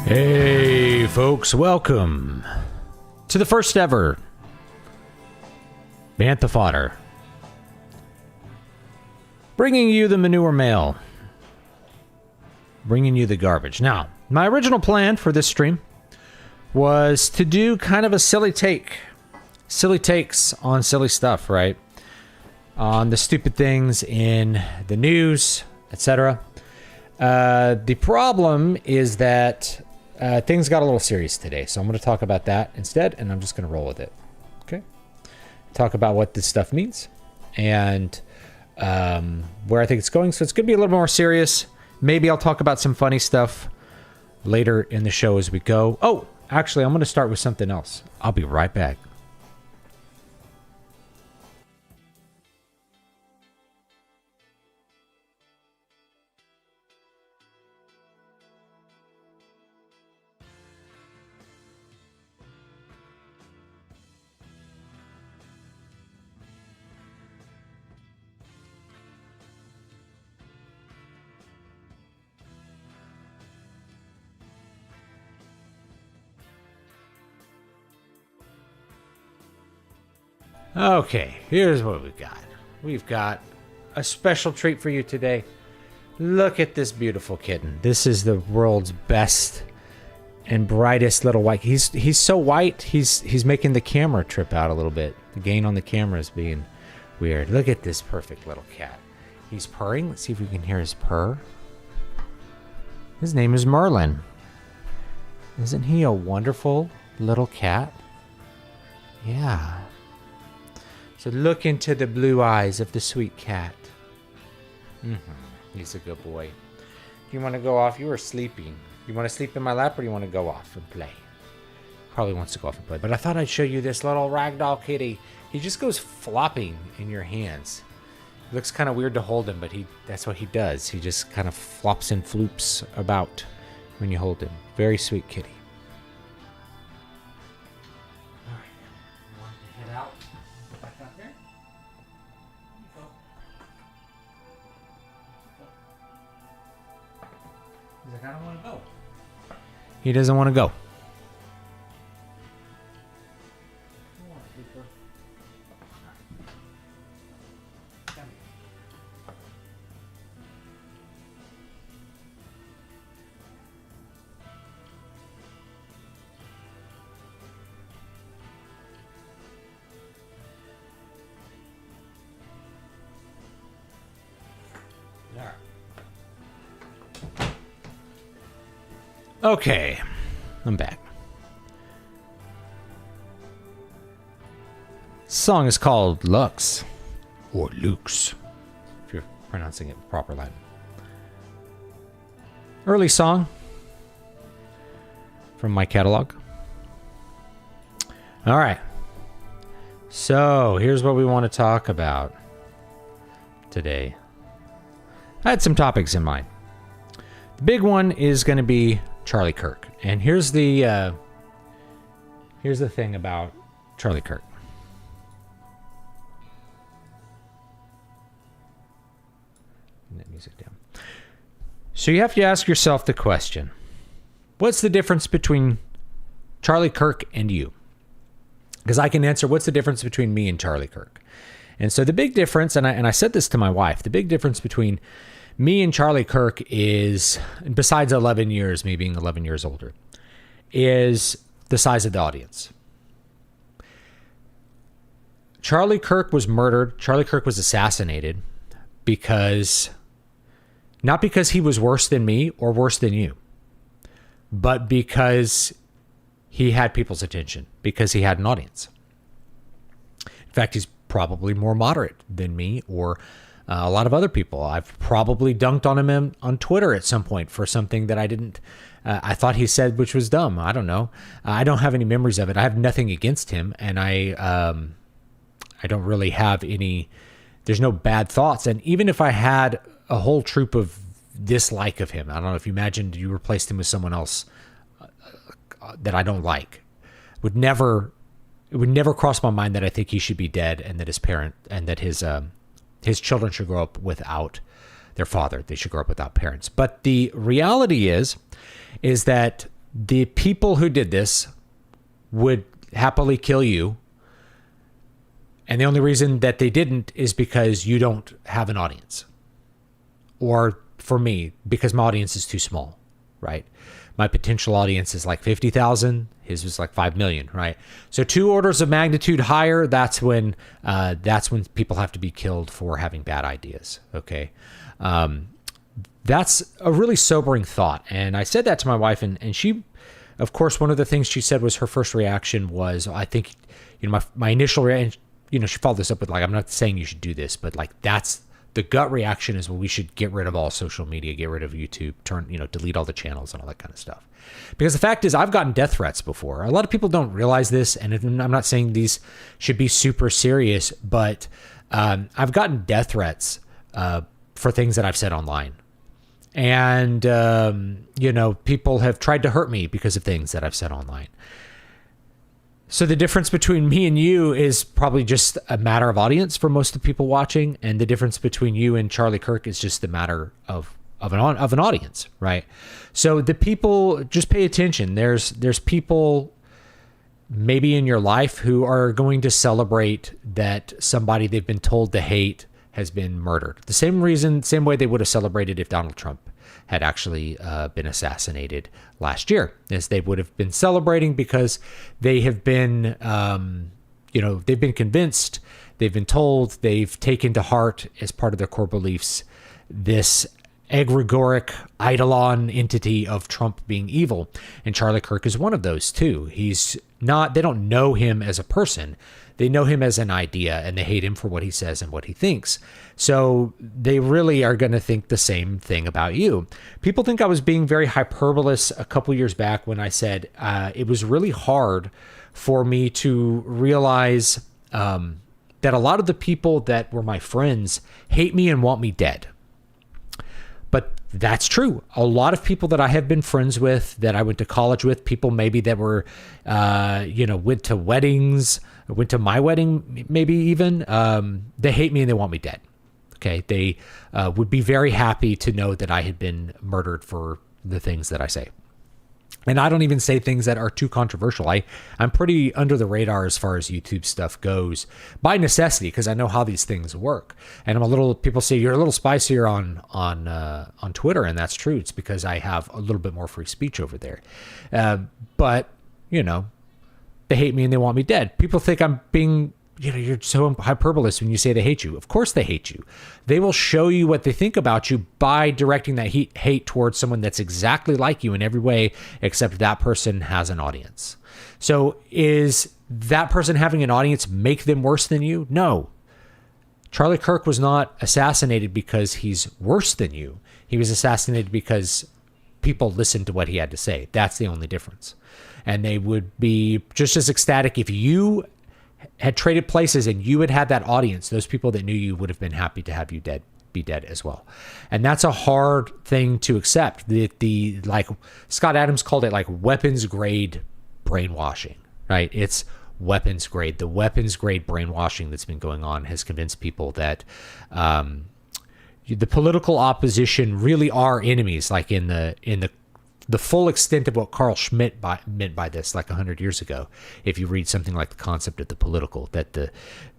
Hey folks, welcome to the first ever Bantha Fodder. Bringing you the manure mail. Bringing you the garbage. Now, my original plan for this stream was to do kind of a silly take. Silly takes on silly stuff, right? On the stupid things in the news, etc. The problem is that things got a little serious today, so I'm going to talk about that instead, and I'm just going to roll with it. Okay? Talk about what this stuff means and where I think it's going. So it's going to be a little more serious. Maybe I'll talk about some funny stuff later in the show as we go. Oh, actually, I'm going to start with something else. I'll be right back. Okay, here's what we've got. We've got a special treat for you today. Look at this beautiful kitten. This is the world's best and brightest little white. He's so white, he's making the camera trip out a little bit. The gain on the camera is being weird. Look at this perfect little cat. He's purring. Let's see if we can hear his purr. His name is Merlin. Isn't he a wonderful little cat? Yeah. So look into the blue eyes of the sweet cat. He's a good boy. You want to go off? You are sleeping. You want to sleep in my lap, or do you want to go off and play? Probably wants to go off and play. But I thought I'd show you this little ragdoll kitty. He just goes flopping in your hands. It looks kind of weird to hold him, but that's what he does. He just kind of flops and floops about when you hold him. Very sweet kitty. He's like, I don't want to go. He doesn't want to go. Okay, I'm back. Song is called Lux, or Lux, if you're pronouncing it proper Latin. Early song from my catalog. All right, so here's what we want to talk about today. I had some topics in mind. The big one is going to be Charlie Kirk. And here's the thing about Charlie Kirk. Turn that music down. So you have to ask yourself the question, what's the difference between Charlie Kirk and you? Because I can answer, what's the difference between me and Charlie Kirk? And so the big difference, and I said this to my wife, the big difference between me and Charlie Kirk is, besides 11 years, me being 11 years older, is the size of the audience. Charlie Kirk was murdered. Charlie Kirk was assassinated not because he was worse than me or worse than you, but because he had people's attention, because he had an audience. In fact, he's probably more moderate than me or a lot of other people. I've probably dunked on him on Twitter at some point for something that I thought he said, which was dumb. I don't know. I don't have any memories of it. I have nothing against him, and I don't really have any, there's no bad thoughts. And even if I had a whole troop of dislike of him, I don't know if you imagined you replaced him with someone else that I don't like, it would never cross my mind that I think he should be dead, and that his parent, and that his children should grow up without their father. They should grow up without parents. But the reality is that the people who did this would happily kill you. And the only reason that they didn't is because you don't have an audience. Or for me, because my audience is too small, right? My potential audience is like 50,000. His was like 5 million, right? So 2 orders of magnitude higher, that's when people have to be killed for having bad ideas, okay? That's a really sobering thought. And I said that to my wife, and she, of course, one of the things she said was her first reaction was, I think, my initial reaction, she followed this up with like, I'm not saying you should do this, but like that's the gut reaction is, well, we should get rid of all social media, get rid of YouTube, delete all the channels and all that kind of stuff. Because the fact is, I've gotten death threats before. A lot of people don't realize this, and I'm not saying these should be super serious, but I've gotten death threats for things that I've said online. And, people have tried to hurt me because of things that I've said online. So the difference between me and you is probably just a matter of audience for most of the people watching. And the difference between you and Charlie Kirk is just a matter of an audience, right? So the people, just pay attention. There's people maybe in your life who are going to celebrate that somebody they've been told to hate has been murdered. The same way they would have celebrated if Donald Trump had actually been assassinated last year, as they would have been celebrating because they have been, they've been convinced, they've been told, they've taken to heart as part of their core beliefs this egregoric eidolon entity of Trump being evil. And Charlie Kirk is one of those too. They don't know him as a person. They know him as an idea, and they hate him for what he says and what he thinks. So they really are going to think the same thing about you. People think I was being very hyperbolous a couple years back when I said it was really hard for me to realize that a lot of the people that were my friends hate me and want me dead. But that's true. A lot of people that I have been friends with, that I went to college with, people maybe that were, went to weddings, went to my wedding, maybe even, they hate me and they want me dead. Okay. They would be very happy to know that I had been murdered for the things that I say. And I don't even say things that are too controversial. I'm pretty under the radar as far as YouTube stuff goes by necessity, because I know how these things work. And people say you're a little spicier on Twitter, and that's true. It's because I have a little bit more free speech over there. But they hate me and they want me dead. People think I'm being, you're so hyperbolous when you say they hate you. Of course they hate you. They will show you what they think about you by directing that hate towards someone that's exactly like you in every way, except that person has an audience. So is that person having an audience make them worse than you? No. Charlie Kirk was not assassinated because he's worse than you. He was assassinated because people listened to what he had to say. That's the only difference. And they would be just as ecstatic if you had traded places and you had that audience. Those people that knew you would have been happy to have you be dead as well. And that's a hard thing to accept. The like Scott Adams called it like weapons grade brainwashing, right? It's weapons grade. The weapons grade brainwashing that's been going on has convinced people that the political opposition really are enemies, like in the full extent of what Carl Schmitt meant by this, like 100 years ago. If you read something like The Concept of the Political, that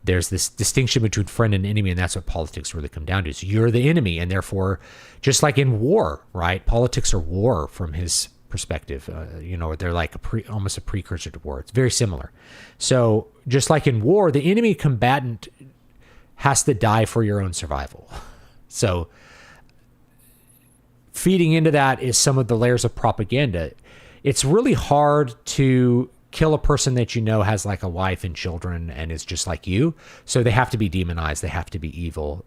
there's this distinction between friend and enemy, and that's what politics really come down to. Is you're the enemy, and therefore, just like in war, right? Politics are war from his perspective. They're like almost a precursor to war. It's very similar. So just like in war, the enemy combatant has to die for your own survival. So feeding into that is some of the layers of propaganda. It's really hard to kill a person that has like a wife and children and is just like you. So they have to be demonized. They have to be evil.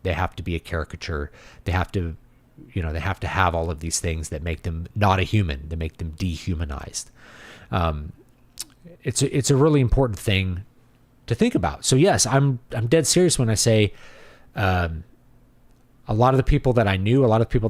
They have to be a caricature. They have to, they have to have all of these things that make them not a human, that make them dehumanized. It's a really important thing to think about. So yes, I'm dead serious when I say a lot of the people that I knew, a lot of people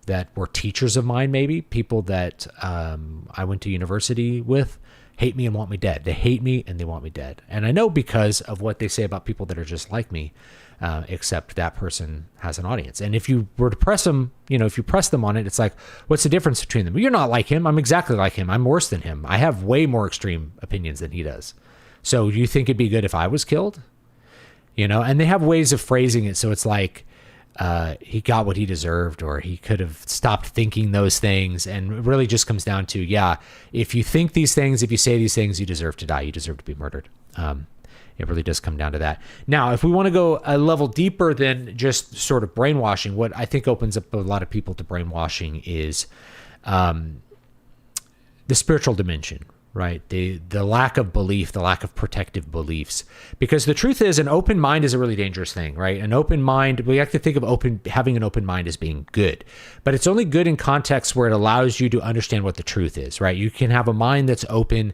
that were teachers of mine, maybe people that I went to university with, hate me and want me dead. They hate me and they want me dead. And I know because of what they say about people that are just like me, except that person has an audience. And if you were to press them, if you press them on it, it's like, what's the difference between them? You're not like him. I'm exactly like him. I'm worse than him. I have way more extreme opinions than he does. So you think it'd be good if I was killed? And they have ways of phrasing it. So it's like, he got what he deserved, or he could have stopped thinking those things. And it really just comes down to, if you think these things, if you say these things, you deserve to die. You deserve to be murdered. It really does come down to that. Now, if we want to go a level deeper than just sort of brainwashing, what I think opens up a lot of people to brainwashing is the spiritual dimension, right? The lack of belief, the lack of protective beliefs. Because the truth is, an open mind is a really dangerous thing, right? An open mind, we have to think of having an open mind as being good. But it's only good in contexts where it allows you to understand what the truth is, right? You can have a mind that's open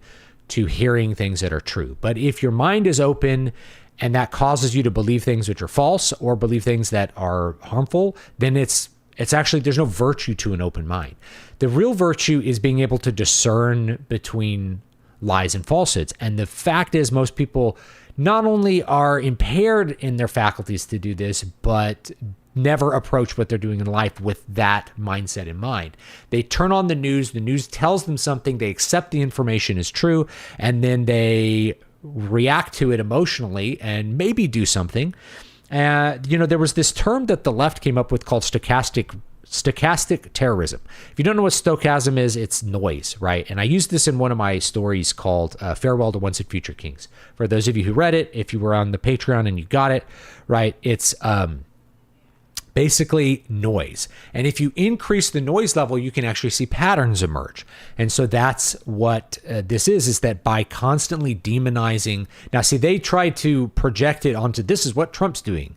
to hearing things that are true. But if your mind is open and that causes you to believe things which are false or believe things that are harmful, then it's actually, there's no virtue to an open mind. The real virtue is being able to discern between lies and falsehoods. And the fact is, most people not only are impaired in their faculties to do this, but never approach what they're doing in life with that mindset in mind. They turn on the news tells them something, they accept the information as true, and then they react to it emotionally and maybe do something. There was this term that the left came up with called stochastic terrorism. If you don't know what stochasm is, it's noise, right? And I used this in one of my stories called Farewell to Once and Future Kings. For those of you who read it, if you were on the Patreon and you got it, right, it's basically noise. And if you increase the noise level, you can actually see patterns emerge. And so that's what this is that by constantly demonizing. Now, see, they try to project it onto this is what Trump's doing.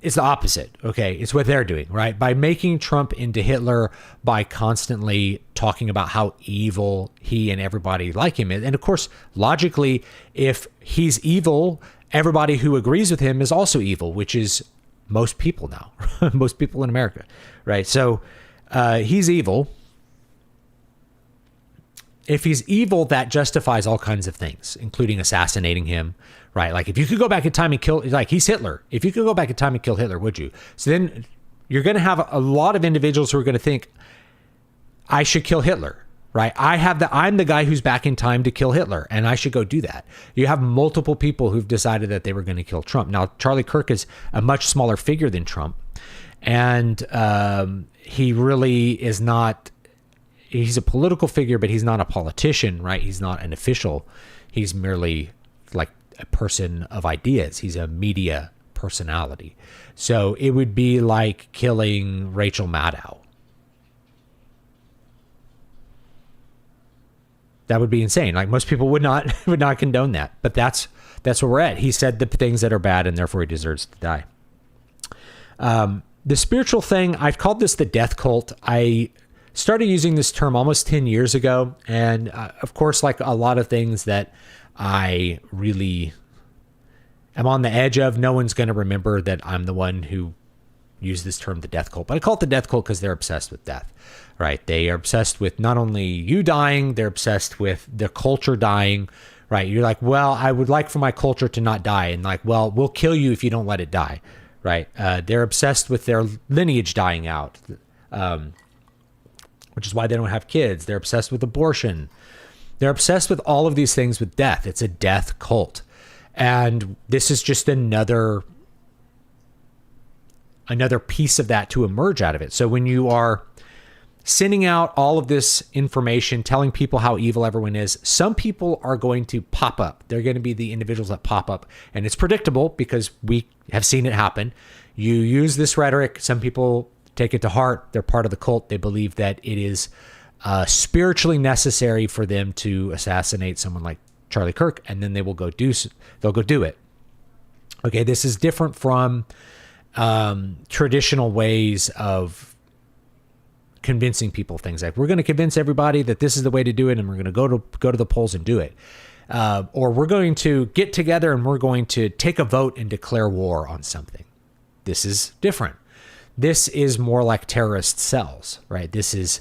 It's the opposite. Okay. It's what they're doing, right? By making Trump into Hitler, by constantly talking about how evil he and everybody like him is. And of course, logically, if he's evil, everybody who agrees with him is also evil, which is most people now, most people in America, right? So he's evil. If he's evil, that justifies all kinds of things, including assassinating him, right? Like if you could go back in time and kill, like he's Hitler. If you could go back in time and kill Hitler, would you? So then you're going to have a lot of individuals who are going to think, I should kill Hitler, right? I'm the guy who's back in time to kill Hitler, and I should go do that. You have multiple people who've decided that they were going to kill Trump. Now, Charlie Kirk is a much smaller figure than Trump, and he really is not. He's a political figure, but he's not a politician, right? He's not an official. He's merely like a person of ideas. He's a media personality. So it would be like killing Rachel Maddow. That would be insane. Like most people would not condone that, but that's where we're at. He said the things that are bad, and therefore he deserves to die. The spiritual thing, I've called this the death cult. I started using this term almost 10 years ago. And of course, like a lot of things that I really am on the edge of, no one's going to remember that I'm the one who used this term, the death cult. But I call it the death cult because they're obsessed with death, right? They are obsessed with not only you dying, they're obsessed with the culture dying, right? You're like, well, I would like for my culture to not die. And like, well, we'll kill you if you don't let it die, right? They're obsessed with their lineage dying out, which is why they don't have kids. They're obsessed with abortion. They're obsessed with all of these things with death. It's a death cult. And this is just another piece of that to emerge out of it. So when you are sending out all of this information, telling people how evil everyone is, some people are going to pop up. They're going to be the individuals that pop up. And it's predictable because we have seen it happen. You use this rhetoric. Some people take it to heart. They're part of the cult. They believe that it is spiritually necessary for them to assassinate someone like Charlie Kirk, and then they'll go do it. Okay, this is different from traditional ways of convincing people things like we're going to convince everybody that this is the way to do it, and we're going to go to the polls and do it, or we're going to get together and we're going to take a vote and declare war on something. This is different. This is more like terrorist cells, right? This is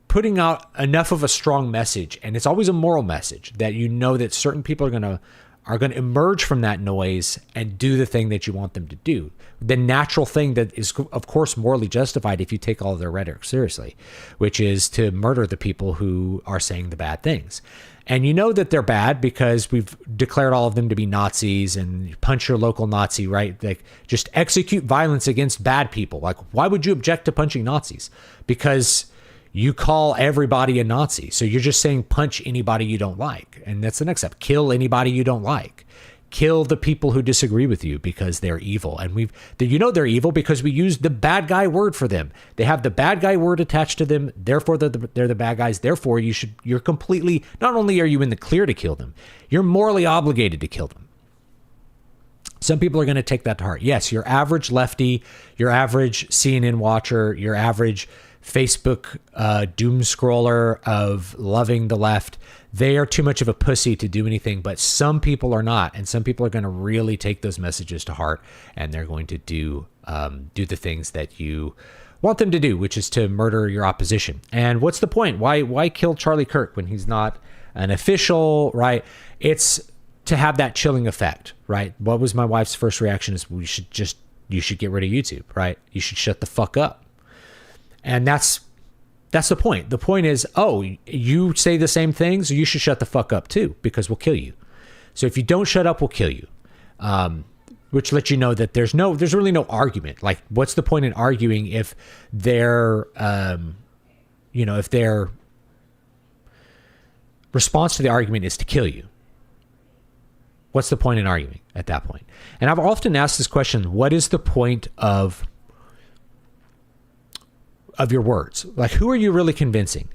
putting out enough of a strong message, and it's always a moral message that you know that certain people are going to are going to emerge from that noise and do the thing that you want them to do. The natural thing that is, of course, morally justified if you take all of their rhetoric seriously, which is to murder the people who are saying the bad things. And you know that they're bad because we've declared all of them to be Nazis, and punch your local Nazi, right? Like, just execute violence against bad people. Like, why would you object to punching Nazis? Because you call everybody a Nazi. So you're just saying punch anybody you don't like. And that's the next step. Kill anybody you don't like. Kill the people who disagree with you because they're evil. And they're evil because we use the bad guy word for them. They have the bad guy word attached to them. Therefore, they're the bad guys. Therefore, you're completely, not only are you in the clear to kill them, you're morally obligated to kill them. Some people are going to take that to heart. Yes, your average lefty, your average CNN watcher, your average Facebook doom scroller of loving the left, they are too much of a pussy to do anything, but some people are not. And some people are going to really take those messages to heart, and they're going to do the things that you want them to do, which is to murder your opposition. And what's the point? Why kill Charlie Kirk when he's not an official, right? It's to have that chilling effect, right? What was my wife's first reaction is you should get rid of YouTube, right? You should shut the fuck up. And that's the point. The point is, you say the same things, you should shut the fuck up too, because we'll kill you. So if you don't shut up, we'll kill you. Which lets you know that there's really no argument. Like, what's the point in arguing if their response to the argument is to kill you? What's the point in arguing at that point? And I've often asked this question: what is the point of your words? Like, who are you really convincing?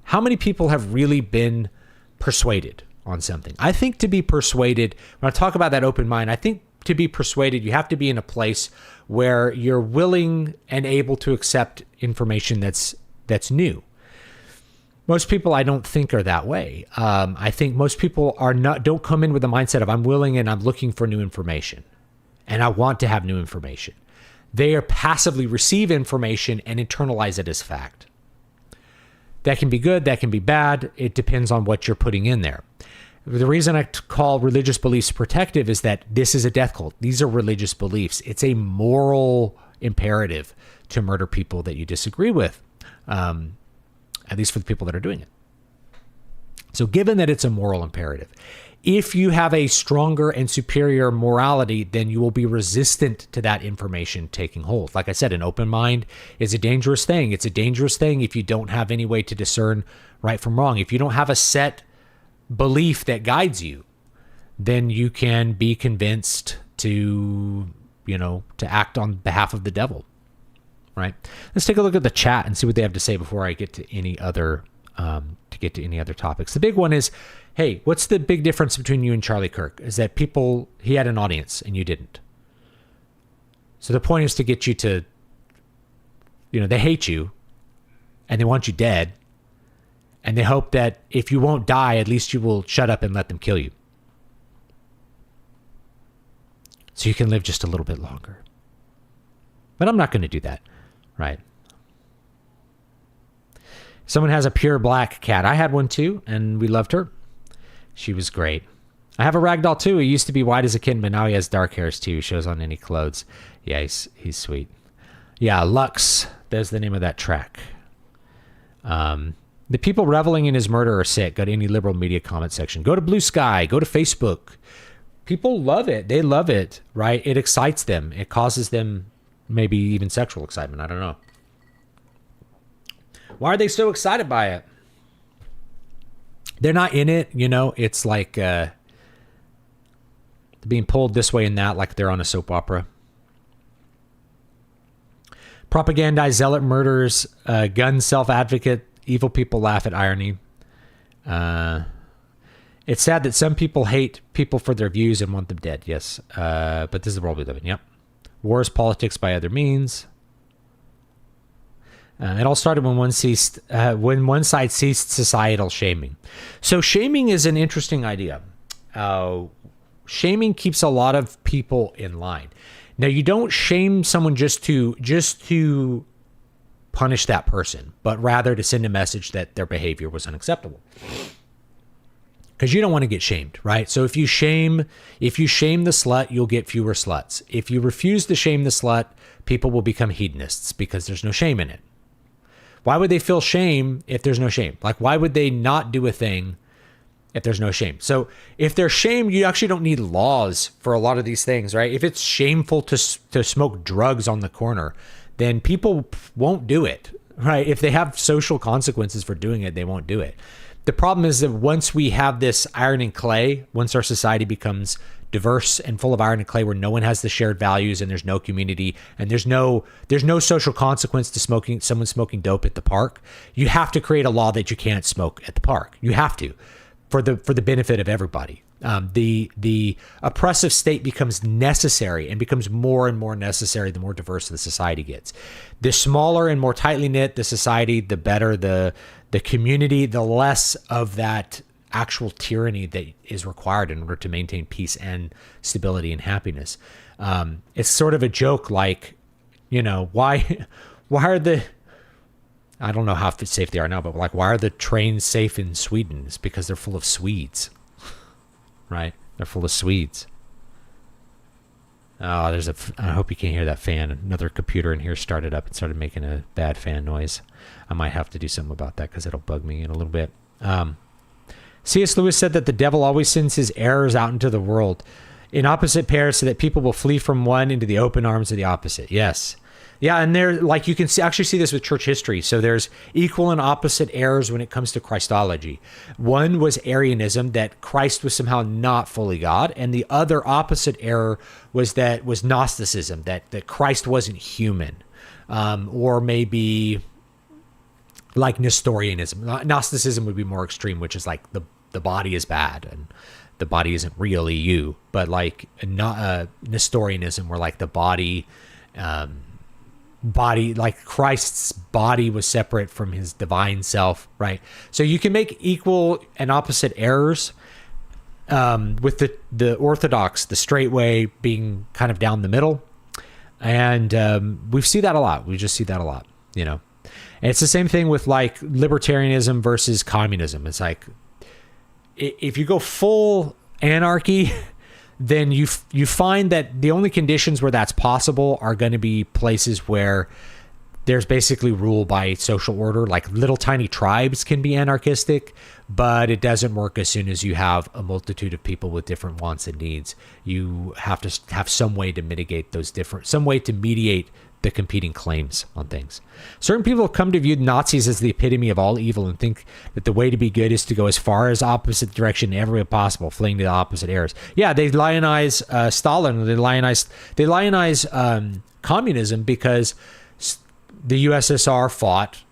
How many people have really been persuaded on something? I think to be persuaded, when I talk about that open mind, I think to be persuaded, you have to be in a place where you're willing and able to accept information that's new. Most people, I don't think, are that way. I think most people don't come in with the mindset of I'm willing and I'm looking for new information, and I want to have new information. They are passively receive information and internalize it as fact. That can be good, that can be bad. It depends on what you're putting in there. The reason I call religious beliefs protective is that this is a death cult. These are religious beliefs. It's a moral imperative to murder people that you disagree with, at least for the people that are doing it. So given that it's a moral imperative, if you have a stronger and superior morality, then you will be resistant to that information taking hold. Like I said, an open mind is a dangerous thing. It's a dangerous thing if you don't have any way to discern right from wrong. If you don't have a set belief that guides you, then you can be convinced to act on behalf of the devil, right? Let's take a look at the chat and see what they have to say before I get to any other topics. The big one is, hey, what's the big difference between you and Charlie Kirk? Is that he had an audience and you didn't. So the point is to get you to, they hate you and they want you dead. And they hope that if you won't die, at least you will shut up and let them kill you. So you can live just a little bit longer. But I'm not going to do that, right? Someone has a pure black cat. I had one too, and we loved her. She was great. I have a ragdoll too. He used to be white as a kitten, but now he has dark hairs too. He shows on any clothes. Yeah, he's sweet. Yeah, Lux. There's the name of that track. The people reveling in his murder are sick. Go to any liberal media comment section. Go to Blue Sky. Go to Facebook. People love it. They love it, right? It excites them. It causes them maybe even sexual excitement. I don't know. Why are they so excited by it? They're not in it, It's like being pulled this way and that, like they're on a soap opera. Propagandize zealot murders, gun self-advocate. Evil people laugh at irony. It's sad that some people hate people for their views and want them dead. Yes, but this is the world we live in. Yep. War is politics by other means. It all started when one side ceased societal shaming. So shaming is an interesting idea. Shaming keeps a lot of people in line. Now, you don't shame someone just to punish that person, but rather to send a message that their behavior was unacceptable. because you don't want to get shamed, right? So if you shame the slut, you'll get fewer sluts. If you refuse to shame the slut, people will become hedonists because there's no shame in it. Why would they feel shame if there's no shame? Like, why would they not do a thing if there's no shame? So if there's shame, you actually don't need laws for a lot of these things, right? If it's shameful to smoke drugs on the corner, then people won't do it, right? If they have social consequences for doing it, they won't do it. The problem is that once we have this iron and clay, once our society becomes diverse and full of iron and clay, where no one has the shared values and there's no community and there's no social consequence to someone smoking dope at the park, you have to create a law that you can't smoke at the park. You have to, for the benefit of everybody. The oppressive state becomes necessary and becomes more and more necessary the more diverse the society gets. The smaller and more tightly knit the society, the better the community, the less of that actual tyranny that is required in order to maintain peace and stability and happiness. It's sort of a joke, like, why are the, I don't know how safe they are now, but like, why are the trains safe in Sweden? It's because they're full of Swedes, right? They're full of Swedes. Oh, I hope you can't hear that fan. Another computer in here started up and started making a bad fan noise. I might have to do something about that because it'll bug me in a little bit. C.S. Lewis said that the devil always sends his errors out into the world in opposite pairs so that people will flee from one into the open arms of the opposite. Yes. Yeah, and there, like, you can actually see this with church history. So there's equal and opposite errors when it comes to Christology. One was Arianism, that Christ was somehow not fully God, and the other opposite error was Gnosticism, that Christ wasn't human, or maybe like Nestorianism. Gnosticism would be more extreme, which is like the body is bad and the body isn't really you. But like Nestorianism, where like the body, like Christ's body was separate from his divine self, right? So you can make equal and opposite errors, with the orthodox, the straight way being kind of down the middle. And we see that a lot. We just see that a lot, And it's the same thing with like libertarianism versus communism. It's like, if you go full anarchy, then you find that the only conditions where that's possible are going to be places where there's basically rule by social order. Like little tiny tribes can be anarchistic, but it doesn't work as soon as you have a multitude of people with different wants and needs. You have to have some way to mitigate some way to mediate the competing claims on things. Certain people have come to view Nazis as the epitome of all evil and think that the way to be good is to go as far as opposite direction every way possible, fleeing to the opposite errors. Yeah, they lionize Stalin. They lionize communism because the USSR fought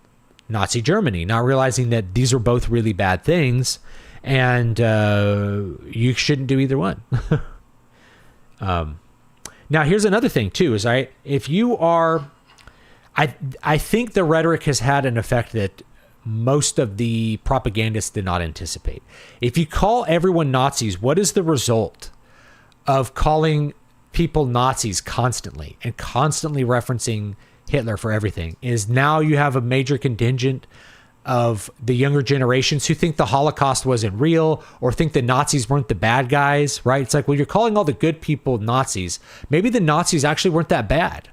Nazi Germany, not realizing that these are both really bad things, and you shouldn't do either one. Now, here's another thing, too, is if you are... I think the rhetoric has had an effect that most of the propagandists did not anticipate. If you call everyone Nazis, what is the result of calling people Nazis constantly and constantly referencing Hitler for everything? Is now you have a major contingent of the younger generations who think the Holocaust wasn't real or think the Nazis weren't the bad guys, right? It's like, well, you're calling all the good people Nazis. Maybe the Nazis actually weren't that bad,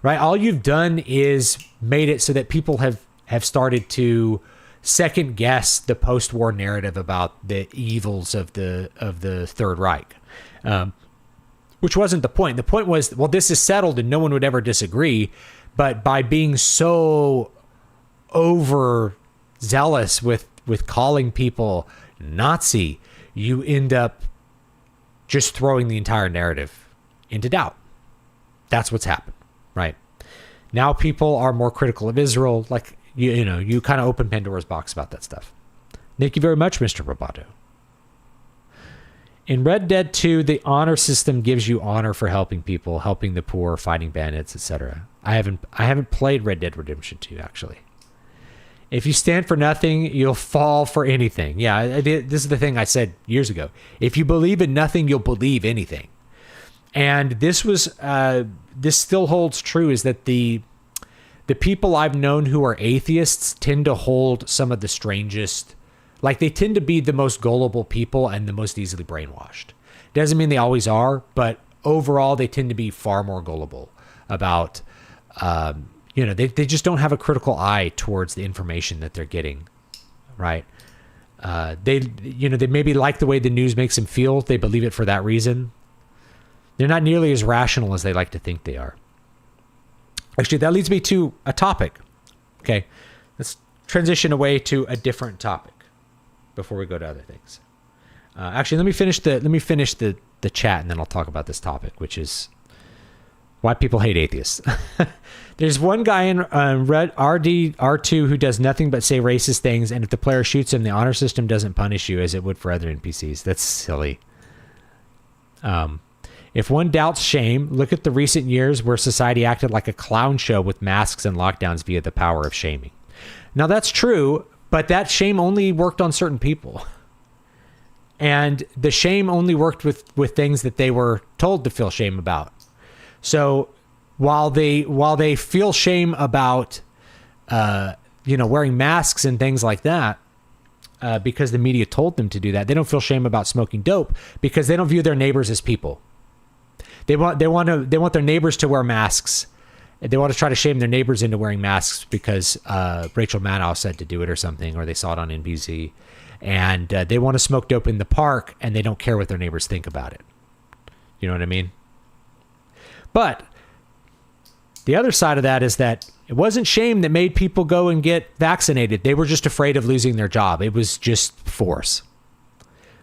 right? All you've done is made it so that people have started to second guess the post-war narrative about the evils of the Third Reich, which wasn't the point. The point was, well, this is settled and no one would ever disagree. But by being so overzealous with calling people Nazi, you end up just throwing the entire narrative into doubt. That's what's happened, right? Now people are more critical of Israel. Like, you kind of open Pandora's box about that stuff. Thank you very much, Mr. Roboto. In Red Dead 2, the honor system gives you honor for helping people, helping the poor, fighting bandits, etc. I haven't played Red Dead Redemption 2, actually. If you stand for nothing, you'll fall for anything. Yeah, this is the thing I said years ago. If you believe in nothing, you'll believe anything. And this still holds true, is that the people I've known who are atheists tend to hold some of the strangest Like, they tend to be the most gullible people and the most easily brainwashed. Doesn't mean they always are, but overall, they tend to be far more gullible about, they just don't have a critical eye towards the information that they're getting, right? They maybe like the way the news makes them feel. They believe it for that reason. They're not nearly as rational as they like to think they are. Actually, that leads me to a topic. Okay, let's transition away to a different topic before we go to other things. Actually, let me finish the chat, and then I'll talk about this topic, which is why people hate atheists. There's one guy in Red R2 who does nothing but say racist things, and if the player shoots him, the honor system doesn't punish you as it would for other NPCs. That's silly. If one doubts shame, look at the recent years where society acted like a clown show with masks and lockdowns via the power of shaming. Now, that's true, but that shame only worked on certain people. And the shame only worked with things that they were told to feel shame about. So while they feel shame about, wearing masks and things like that, because the media told them to do that, they don't feel shame about smoking dope because they don't view their neighbors as people. They want their neighbors to wear masks. They want to try to shame their neighbors into wearing masks because Rachel Maddow said to do it or something, or they saw it on NBC. And they want to smoke dope in the park, and they don't care what their neighbors think about it. You know what I mean? But the other side of that is that it wasn't shame that made people go and get vaccinated. They were just afraid of losing their job. It was just force.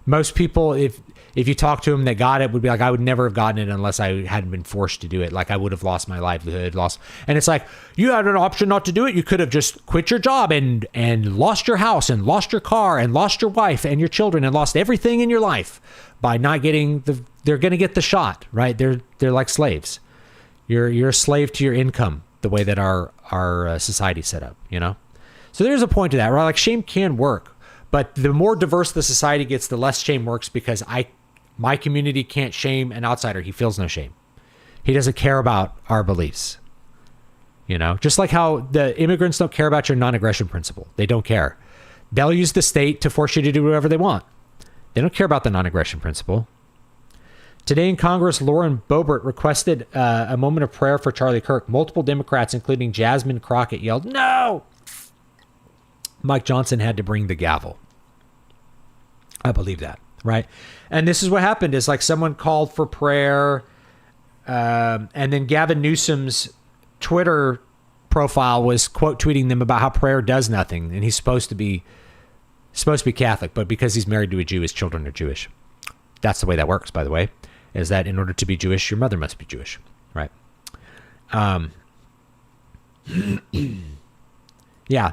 Most people, if you talk to them that got it, would be like, I would never have gotten it unless I hadn't been forced to do it. Like, I would have lost my livelihood, and it's like, you had an option not to do it. You could have just quit your job and lost your house and lost your car and lost your wife and your children and lost everything in your life by not getting they're going to get the shot, right? They're like slaves. You're a slave to your income, the way that our society's set up, So there's a point to that, right? Like, shame can work. But the more diverse the society gets, the less shame works, because my community can't shame an outsider. He feels no shame. He doesn't care about our beliefs. Just like how the immigrants don't care about your non-aggression principle. They don't care. They'll use the state to force you to do whatever they want. They don't care about the non-aggression principle. Today in Congress, Lauren Boebert requested a moment of prayer for Charlie Kirk. Multiple Democrats, including Jasmine Crockett, yelled, "No!" Mike Johnson had to bring the gavel. I believe that, right? And this is what happened, is like someone called for prayer, and then Gavin Newsom's Twitter profile was quote tweeting them about how prayer does nothing, and he's supposed to be Catholic, but because he's married to a Jew, his children are Jewish. That's the way that works, by the way, is that in order to be Jewish, your mother must be Jewish, right? Yeah.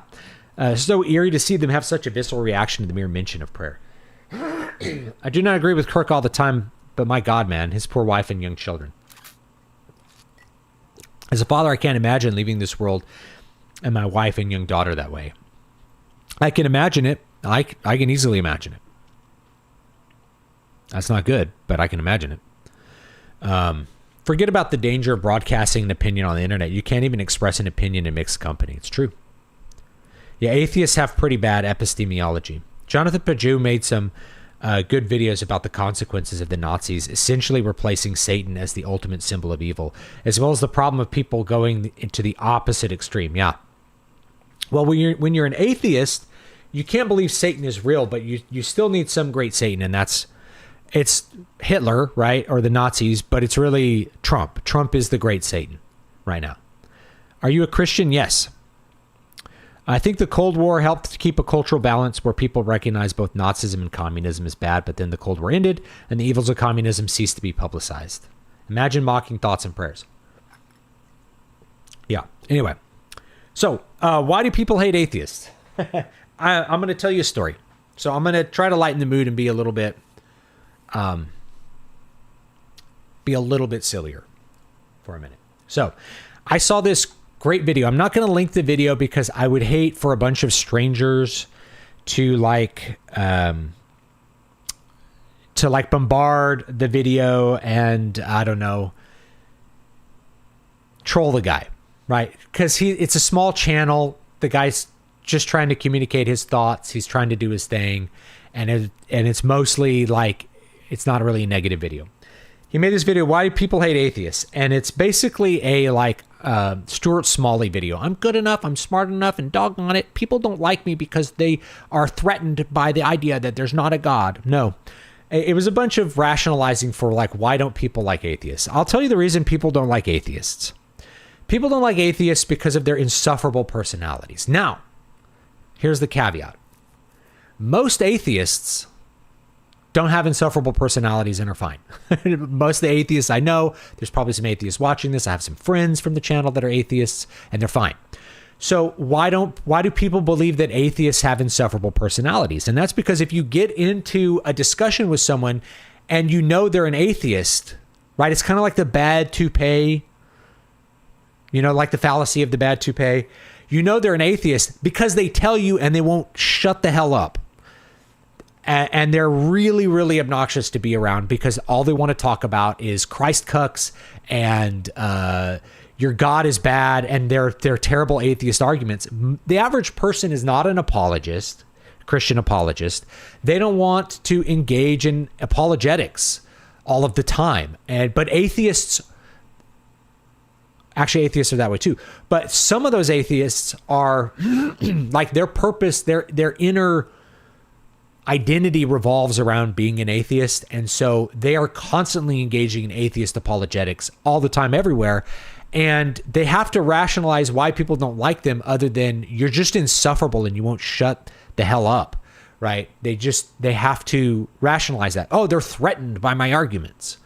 So eerie to see them have such a visceral reaction to the mere mention of prayer. I do not agree with Kirk all the time, but my God, man, his poor wife and young children. As a father, I can't imagine leaving this world and my wife and young daughter that way. I can imagine it. I can easily imagine it. That's not good, but I can imagine it. Forget about the danger of broadcasting an opinion on the internet. You can't even express an opinion in mixed company. It's true. Yeah, atheists have pretty bad epistemology. Jonathan Paju made some good videos about the consequences of the Nazis essentially replacing Satan as the ultimate symbol of evil, as well as the problem of people going into the opposite extreme. Yeah. Well, when you're an atheist, you can't believe Satan is real, but you still need some great Satan, and it's Hitler, right, or the Nazis, but it's really Trump. Trump is the great Satan right now. Are you a Christian? Yes. I think the Cold War helped to keep a cultural balance where people recognize both Nazism and communism as bad, but then the Cold War ended and the evils of communism ceased to be publicized. Imagine mocking thoughts and prayers. Yeah. Anyway. So, why do people hate atheists? I'm going to tell you a story. So I'm going to try to lighten the mood and be a little bit sillier for a minute. So I saw this great video. I'm not going to link the video because I would hate for a bunch of strangers to bombard the video and, I don't know, troll the guy, right? Because it's a small channel. The guy's just trying to communicate his thoughts. He's trying to do his thing. And it's mostly like, it's not really a negative video. He made this video, Why People Hate Atheists. And it's basically a like Stuart Smalley video. I'm good enough, I'm smart enough, and doggone it, people don't like me because they are threatened by the idea that there's not a God. No. It was a bunch of rationalizing for like, why don't people like atheists? I'll tell you the reason people don't like atheists. People don't like atheists because of their insufferable personalities. Now, here's the caveat. Most atheists don't have insufferable personalities and are fine. Most of the atheists I know, there's probably some atheists watching this. I have some friends from the channel that are atheists, and they're fine. So why do people believe that atheists have insufferable personalities? And that's because if you get into a discussion with someone and you know they're an atheist, right? It's kind of like the bad toupee, like the fallacy of the bad toupee. You know they're an atheist because they tell you and they won't shut the hell up. And they're really, really obnoxious to be around because all they want to talk about is Christ cucks and your God is bad, and they're terrible atheist arguments. The average person is not an apologist, Christian apologist. They don't want to engage in apologetics all of the time. But atheists, actually atheists are that way too. But some of those atheists are like their purpose, their inner identity revolves around being an atheist. And so they are constantly engaging in atheist apologetics all the time, everywhere. And they have to rationalize why people don't like them other than you're just insufferable and you won't shut the hell up, right? They have to rationalize that. Oh, they're threatened by my arguments.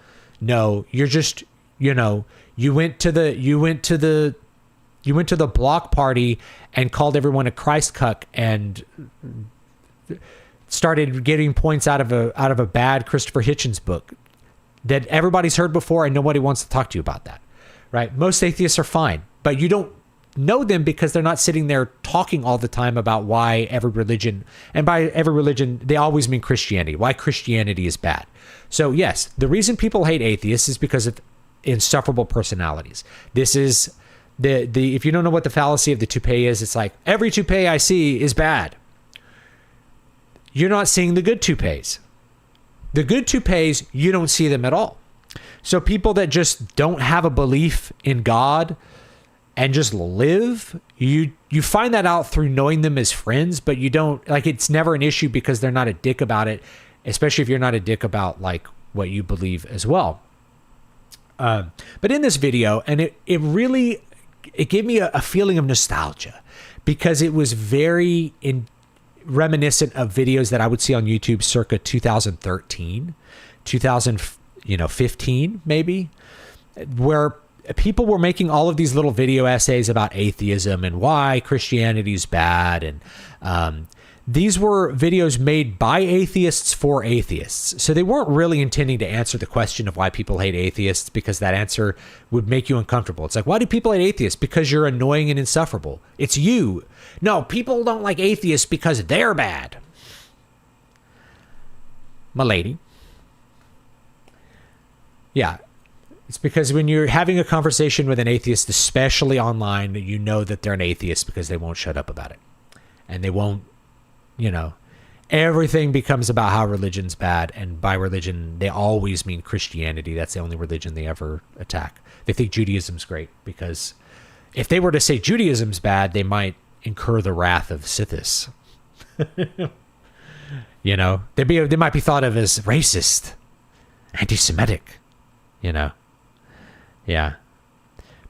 No, you're just, you went to the block party and called everyone a Christ cuck and started getting points out of a bad Christopher Hitchens book that everybody's heard before and nobody wants to talk to you about that. Right? Most atheists are fine, but you don't know them because they're not sitting there talking all the time about why every religion, and by every religion, they always mean Christianity, why Christianity is bad. So yes, the reason people hate atheists is because of insufferable personalities. This is if you don't know what the fallacy of the toupee is, it's like every toupee I see is bad. You're not seeing the good toupees. The good toupees, you don't see them at all. So people that just don't have a belief in God and just live, you find that out through knowing them as friends, but you don't, like, it's never an issue because they're not a dick about it, especially if you're not a dick about like what you believe as well. But in this video, and it gave me a feeling of nostalgia because it was very reminiscent of videos that I would see on YouTube circa 2013, 2015 maybe, where people were making all of these little video essays about atheism and why Christianity is bad. And these were videos made by atheists for atheists. So they weren't really intending to answer the question of why people hate atheists, because that answer would make you uncomfortable. It's like, why do people hate atheists? Because you're annoying and insufferable. It's you. No, people don't like atheists because they're bad. My lady. Yeah. It's because when you're having a conversation with an atheist, especially online, you know that they're an atheist because they won't shut up about it. And they won't, everything becomes about how religion's bad. And by religion, they always mean Christianity. That's the only religion they ever attack. They think Judaism's great because if they were to say Judaism's bad, they might incur the wrath of Sithis. They might be thought of as racist, anti-Semitic, Yeah.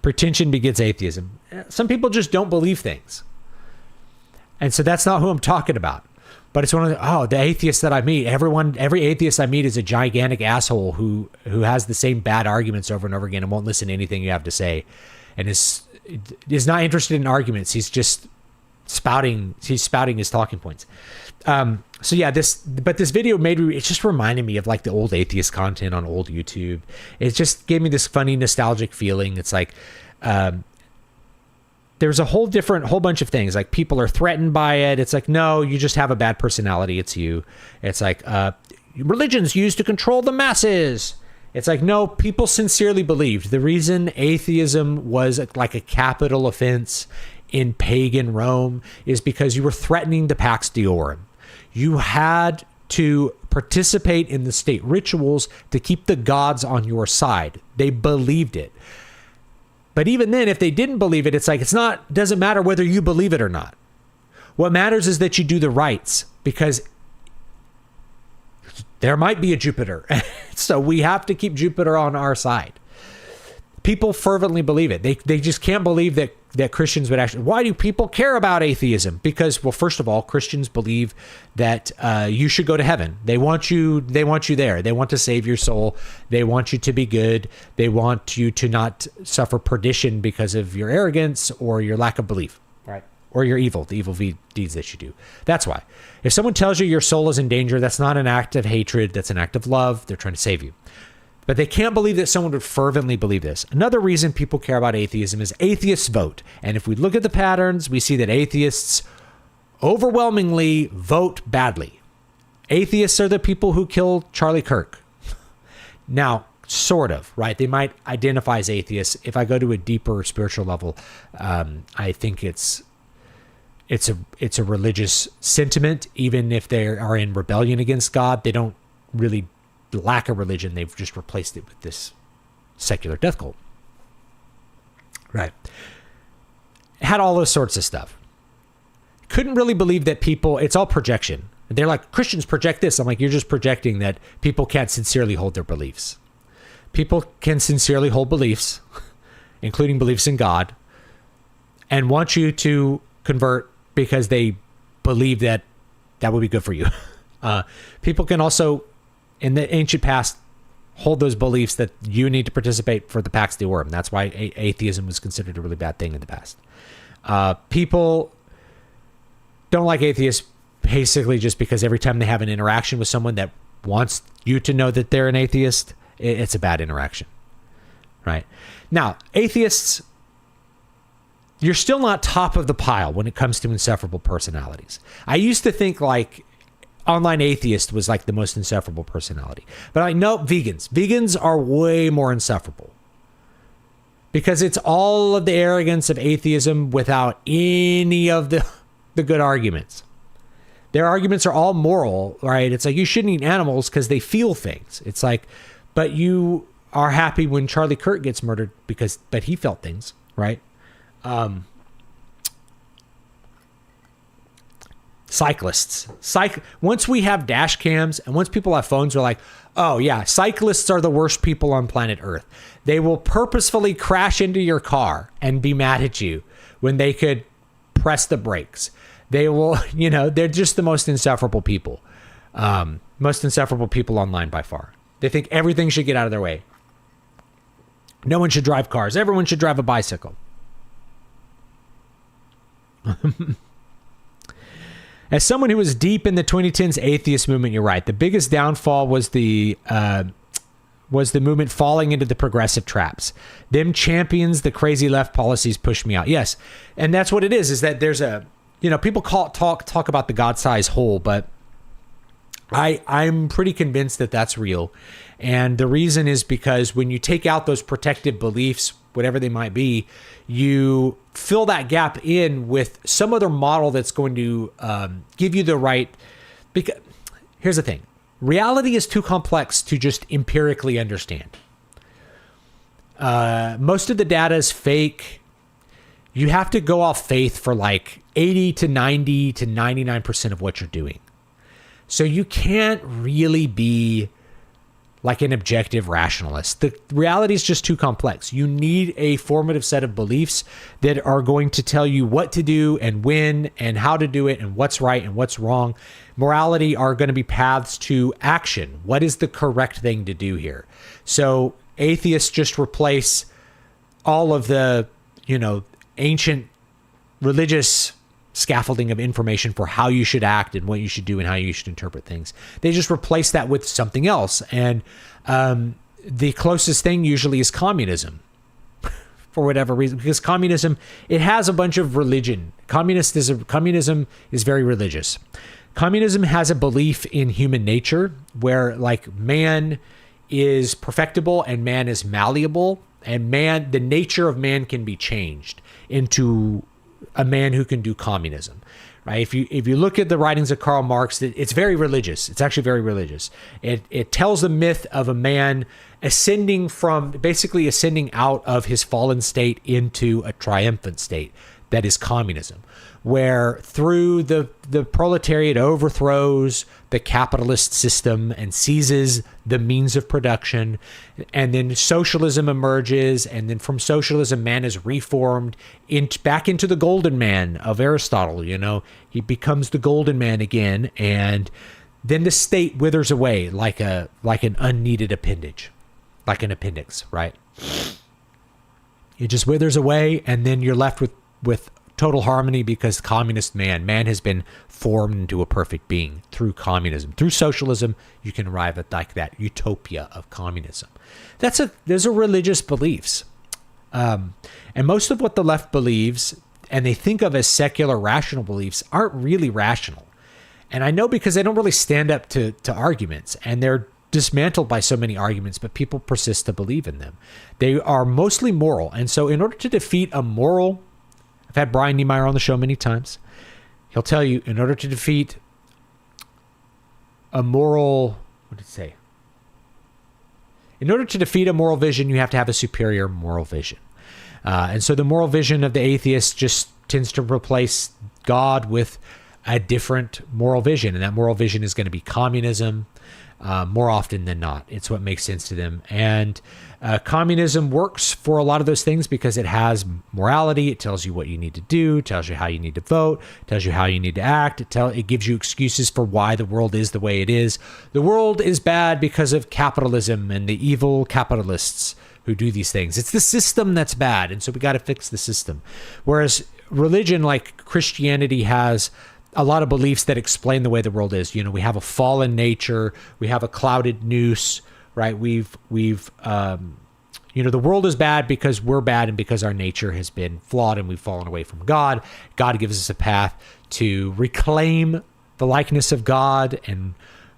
Pretension begets atheism. Some people just don't believe things. And so that's not who I'm talking about. But it's one of the atheists that I meet. Every atheist I meet is a gigantic asshole who has the same bad arguments over and over again and won't listen to anything you have to say. And is not interested in arguments. He's just spouting his talking points. So yeah, this video it just reminded me of like the old atheist content on old YouTube. It just gave me this funny nostalgic feeling. It's like, there's a whole bunch of things. Like people are threatened by it. It's like, no, you just have a bad personality. It's you. It's like, religion's used to control the masses. It's like, no, people sincerely believed. The reason atheism was like a capital offense in pagan Rome is because you were threatening the Pax Deorum. You had to participate in the state rituals to keep the gods on your side. They believed it. But even then, if they didn't believe it, it's like, doesn't matter whether you believe it or not. What matters is that you do the rites, because there might be a Jupiter. So we have to keep Jupiter on our side. People fervently believe it. They just can't believe that Christians would actually. Why do people care about atheism? Because, well, first of all, Christians believe that you should go to heaven. They want you there. They want to save your soul. They want you to be good. They want you to not suffer perdition because of your arrogance or your lack of belief, right? Or your the evil deeds that you do. That's why. If someone tells you your soul is in danger, that's not an act of hatred. That's an act of love. They're trying to save you. But they can't believe that someone would fervently believe this. Another reason people care about atheism is atheists vote. And if we look at the patterns, we see that atheists overwhelmingly vote badly. Atheists are the people who killed Charlie Kirk. Now, sort of, right? They might identify as atheists. If I go to a deeper spiritual level, I think it's a religious sentiment. Even if they are in rebellion against God, they don't really lack a religion. They've just replaced it with this secular death cult. Right. Had all those sorts of stuff. Couldn't really believe that people, it's all projection. They're like, Christians project this. I'm like, you're just projecting that people can't sincerely hold their beliefs. People can sincerely hold beliefs, including beliefs in God, and want you to convert because they believe that would be good for you. People can also, in the ancient past, hold those beliefs that you need to participate for the Pax Deorum. That's why atheism was considered a really bad thing in the past. People don't like atheists basically just because every time they have an interaction with someone that wants you to know that they're an atheist, it's a bad interaction, right? Now, atheists, you're still not top of the pile when it comes to insufferable personalities. I used to think like online atheist was like the most insufferable personality. But I know vegans. Vegans are way more insufferable. Because it's all of the arrogance of atheism without any of the good arguments. Their arguments are all moral, right? It's like you shouldn't eat animals because they feel things. It's like, but you are happy when Charlie Kirk gets murdered but he felt things, right? Cyclists. Once we have dash cams and once people have phones, we're like, oh yeah, cyclists are the worst people on planet Earth. They will purposefully crash into your car and be mad at you when they could press the brakes. They will, they're just the most insufferable people. Most insufferable people online by far. They think everything should get out of their way. No one should drive cars. Everyone should drive a bicycle. As someone who was deep in the 2010s atheist movement, you're right. The biggest downfall was the movement falling into the progressive traps. Them champions, the crazy left policies pushed me out. Yes, and that's what it is that there's people talk about the God-sized hole, but I'm pretty convinced that that's real. And the reason is because when you take out those protective beliefs, whatever they might be, you fill that gap in with some other model that's going to give you the right. Because here's the thing. Reality is too complex to just empirically understand. Most of the data is fake. You have to go off faith for like 80 to 90 to 99% of what you're doing. So you can't really be like an objective rationalist. The reality is just too complex. You need a formative set of beliefs that are going to tell you what to do and when and how to do it and what's right and what's wrong. Morality are going to be paths to action. What is the correct thing to do here? So atheists just replace all of the, ancient religious scaffolding of information for how you should act and what you should do and how you should interpret things. They just replace that with something else. And the closest thing usually is communism for whatever reason, because communism, it has a bunch of religion. Communism is very religious. Communism has a belief in human nature where like man is perfectible and man is malleable, and the nature of man can be changed into a man who can do communism, right? If you look at the writings of Karl Marx, it's very religious. It's actually very religious. It tells the myth of a man ascending out of his fallen state into a triumphant state that is communism, where through the proletariat overthrows the capitalist system and seizes the means of production, and then socialism emerges, and then from socialism man is reformed back into the golden man of Aristotle. He becomes the golden man again, and then the state withers away like an unneeded appendage, like an appendix, right? It just withers away, and then you're left with total harmony, because communist man has been formed into a perfect being through communism. Through socialism, you can arrive at like that utopia of communism. Those are religious beliefs. And most of what the left believes, and they think of as secular rational beliefs, aren't really rational. And I know because they don't really stand up to arguments, and they're dismantled by so many arguments, but people persist to believe in them. They are mostly moral. And so in order to defeat a moral, I've had Brian Niemeyer on the show many times. He'll tell you, in order to defeat a moral, what did it say? In order to defeat a moral vision, you have to have a superior moral vision. And so the moral vision of the atheist just tends to replace God with a different moral vision. And that moral vision is going to be communism, more often than not. It's what makes sense to them. And communism works for a lot of those things because it has morality. It tells you what you need to do, tells you how you need to vote, tells you how you need to act. It gives you excuses for why the world is the way it is. The world is bad because of capitalism and the evil capitalists who do these things. It's the system that's bad, and so we got to fix the system. Whereas religion, like Christianity, has a lot of beliefs that explain the way the world is. We have a fallen nature, we have a clouded nous, right? The world is bad because we're bad and because our nature has been flawed and we've fallen away from God. God gives us a path to reclaim the likeness of God and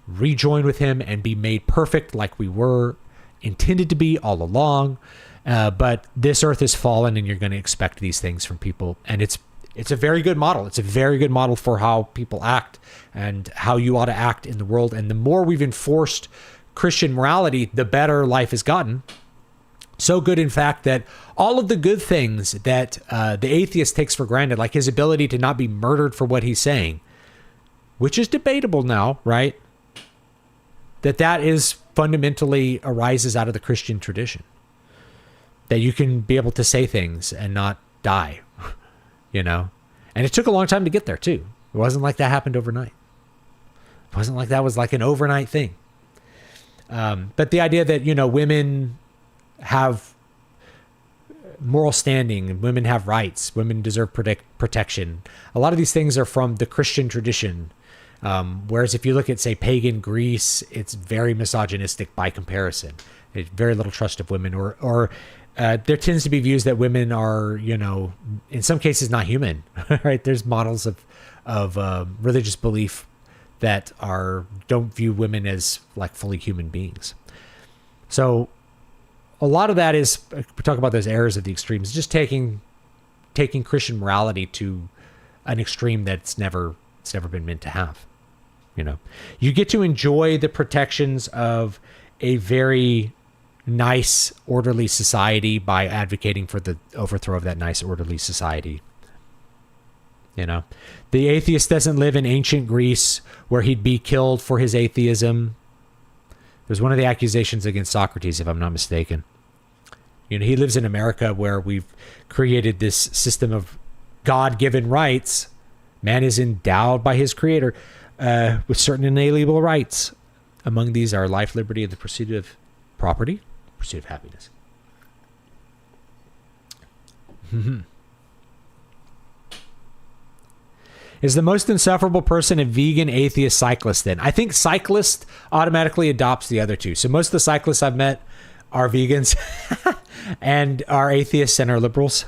rejoin with him and be made perfect like we were intended to be all along. But this earth is fallen, and you're going to expect these things from people. And it's a very good model. It's a very good model for how people act and how you ought to act in the world. And the more we've enforced Christian morality, the better life has gotten. So good, in fact, that all of the good things that the atheist takes for granted, like his ability to not be murdered for what he's saying, which is debatable now, right? That is fundamentally arises out of the Christian tradition. That you can be able to say things and not die, And it took a long time to get there, too. It wasn't like that happened overnight. It wasn't like that was like an overnight thing. But the idea that, women have moral standing and women have rights, women deserve protection. A lot of these things are from the Christian tradition. Whereas if you look at, say, pagan Greece, it's very misogynistic by comparison. There's very little trust of women, or there tends to be views that women are, in some cases not human, right? There's models of religious belief that don't view women as like fully human beings. So a lot of that is, we talk about those errors of the extremes, just taking Christian morality to an extreme that's never been meant to have. You get to enjoy the protections of a very nice, orderly society by advocating for the overthrow of that nice, orderly society. The atheist doesn't live in ancient Greece where he'd be killed for his atheism. It was one of the accusations against Socrates, if I'm not mistaken. He lives in America where we've created this system of God-given rights. Man is endowed by his creator with certain inalienable rights. Among these are life, liberty, and the pursuit of property, pursuit of happiness. Is the most insufferable person a vegan, atheist, cyclist then? I think cyclist automatically adopts the other two. So most of the cyclists I've met are vegans and are atheists and are liberals.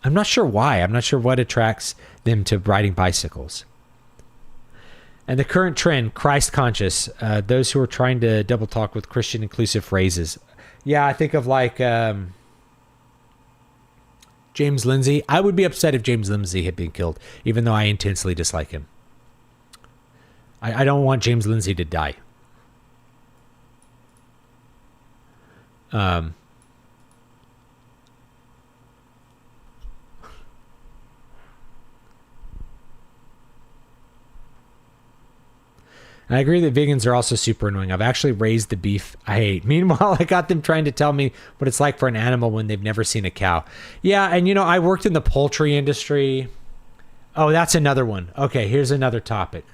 I'm not sure why. I'm not sure what attracts them to riding bicycles. And the current trend, Christ conscious, those who are trying to double talk with Christian inclusive phrases. Yeah, I think of like James Lindsay. I would be upset if James Lindsay had been killed, even though I intensely dislike him. I don't want James Lindsay to die. I agree that vegans are also super annoying. I've actually raised the beef I hate. Meanwhile, I got them trying to tell me what it's like for an animal when they've never seen a cow. Yeah, and I worked in the poultry industry. Oh, that's another one. Okay, here's another topic.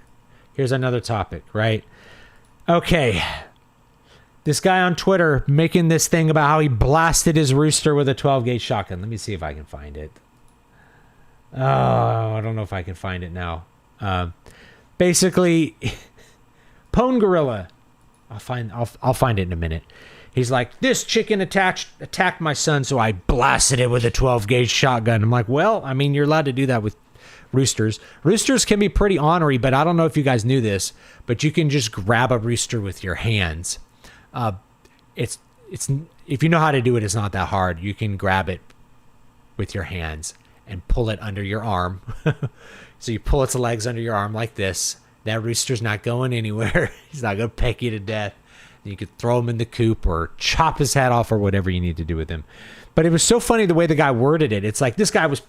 Right? Okay. This guy on Twitter making this thing about how he blasted his rooster with a 12-gauge shotgun. Let me see if I can find it. Oh, I don't know if I can find it now. Basically... Pone Gorilla. I'll find it in a minute. He's like, this chicken attacked my son, so I blasted it with a 12-gauge shotgun. I'm like, well, I mean, you're allowed to do that with roosters. Roosters can be pretty ornery, but I don't know if you guys knew this, but you can just grab a rooster with your hands. It's if you know how to do it, it's not that hard. You can grab it with your hands and pull it under your arm. So you pull its legs under your arm like this. That rooster's not going anywhere. He's not going to peck you to death. You could throw him in the coop or chop his head off or whatever you need to do with him. But it was so funny the way the guy worded it. It's like, this guy was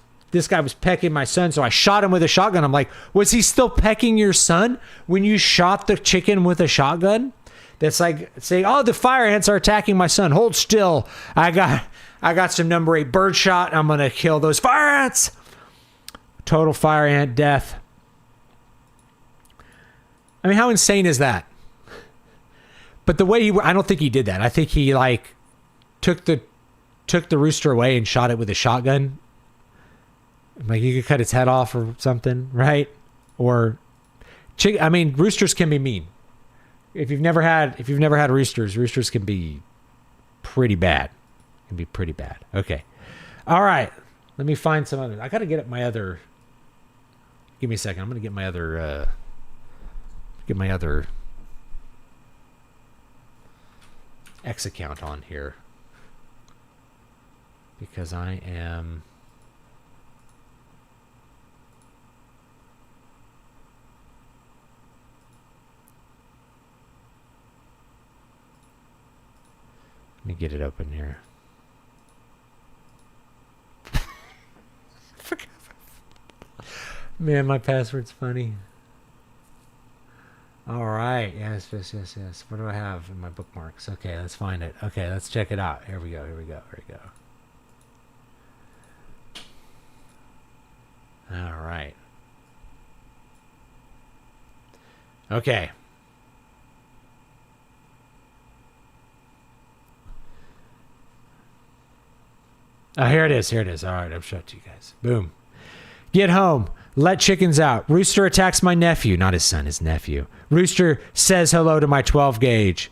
pecking my son, so I shot him with a shotgun. I'm like, was he still pecking your son when you shot the chicken with a shotgun? That's like saying, oh, the fire ants are attacking my son. Hold still. I got some number 8 bird shot. I'm going to kill those fire ants. Total fire ant death. I mean, how insane is that? But the way I don't think he did that. I think he took the rooster away and shot it with a shotgun. Like, you could cut its head off or something, right? Or, I mean, roosters can be mean. If you've never had roosters can be pretty bad. Okay. All right. Let me find some other. I got to get my other. Give me a second. I'm going to get my other. X account on here, because I am let me get it open here. Man, my password's funny. All right. Yes. What do I have in my bookmarks? Okay, let's find it. Okay, let's check it out. Here we go. All right. Okay. Oh, here it is. All right, I'll show it to you guys. Boom. Get home. Let chickens out. Rooster attacks my nephew. Not his son, his nephew. Rooster says hello to my 12-gauge.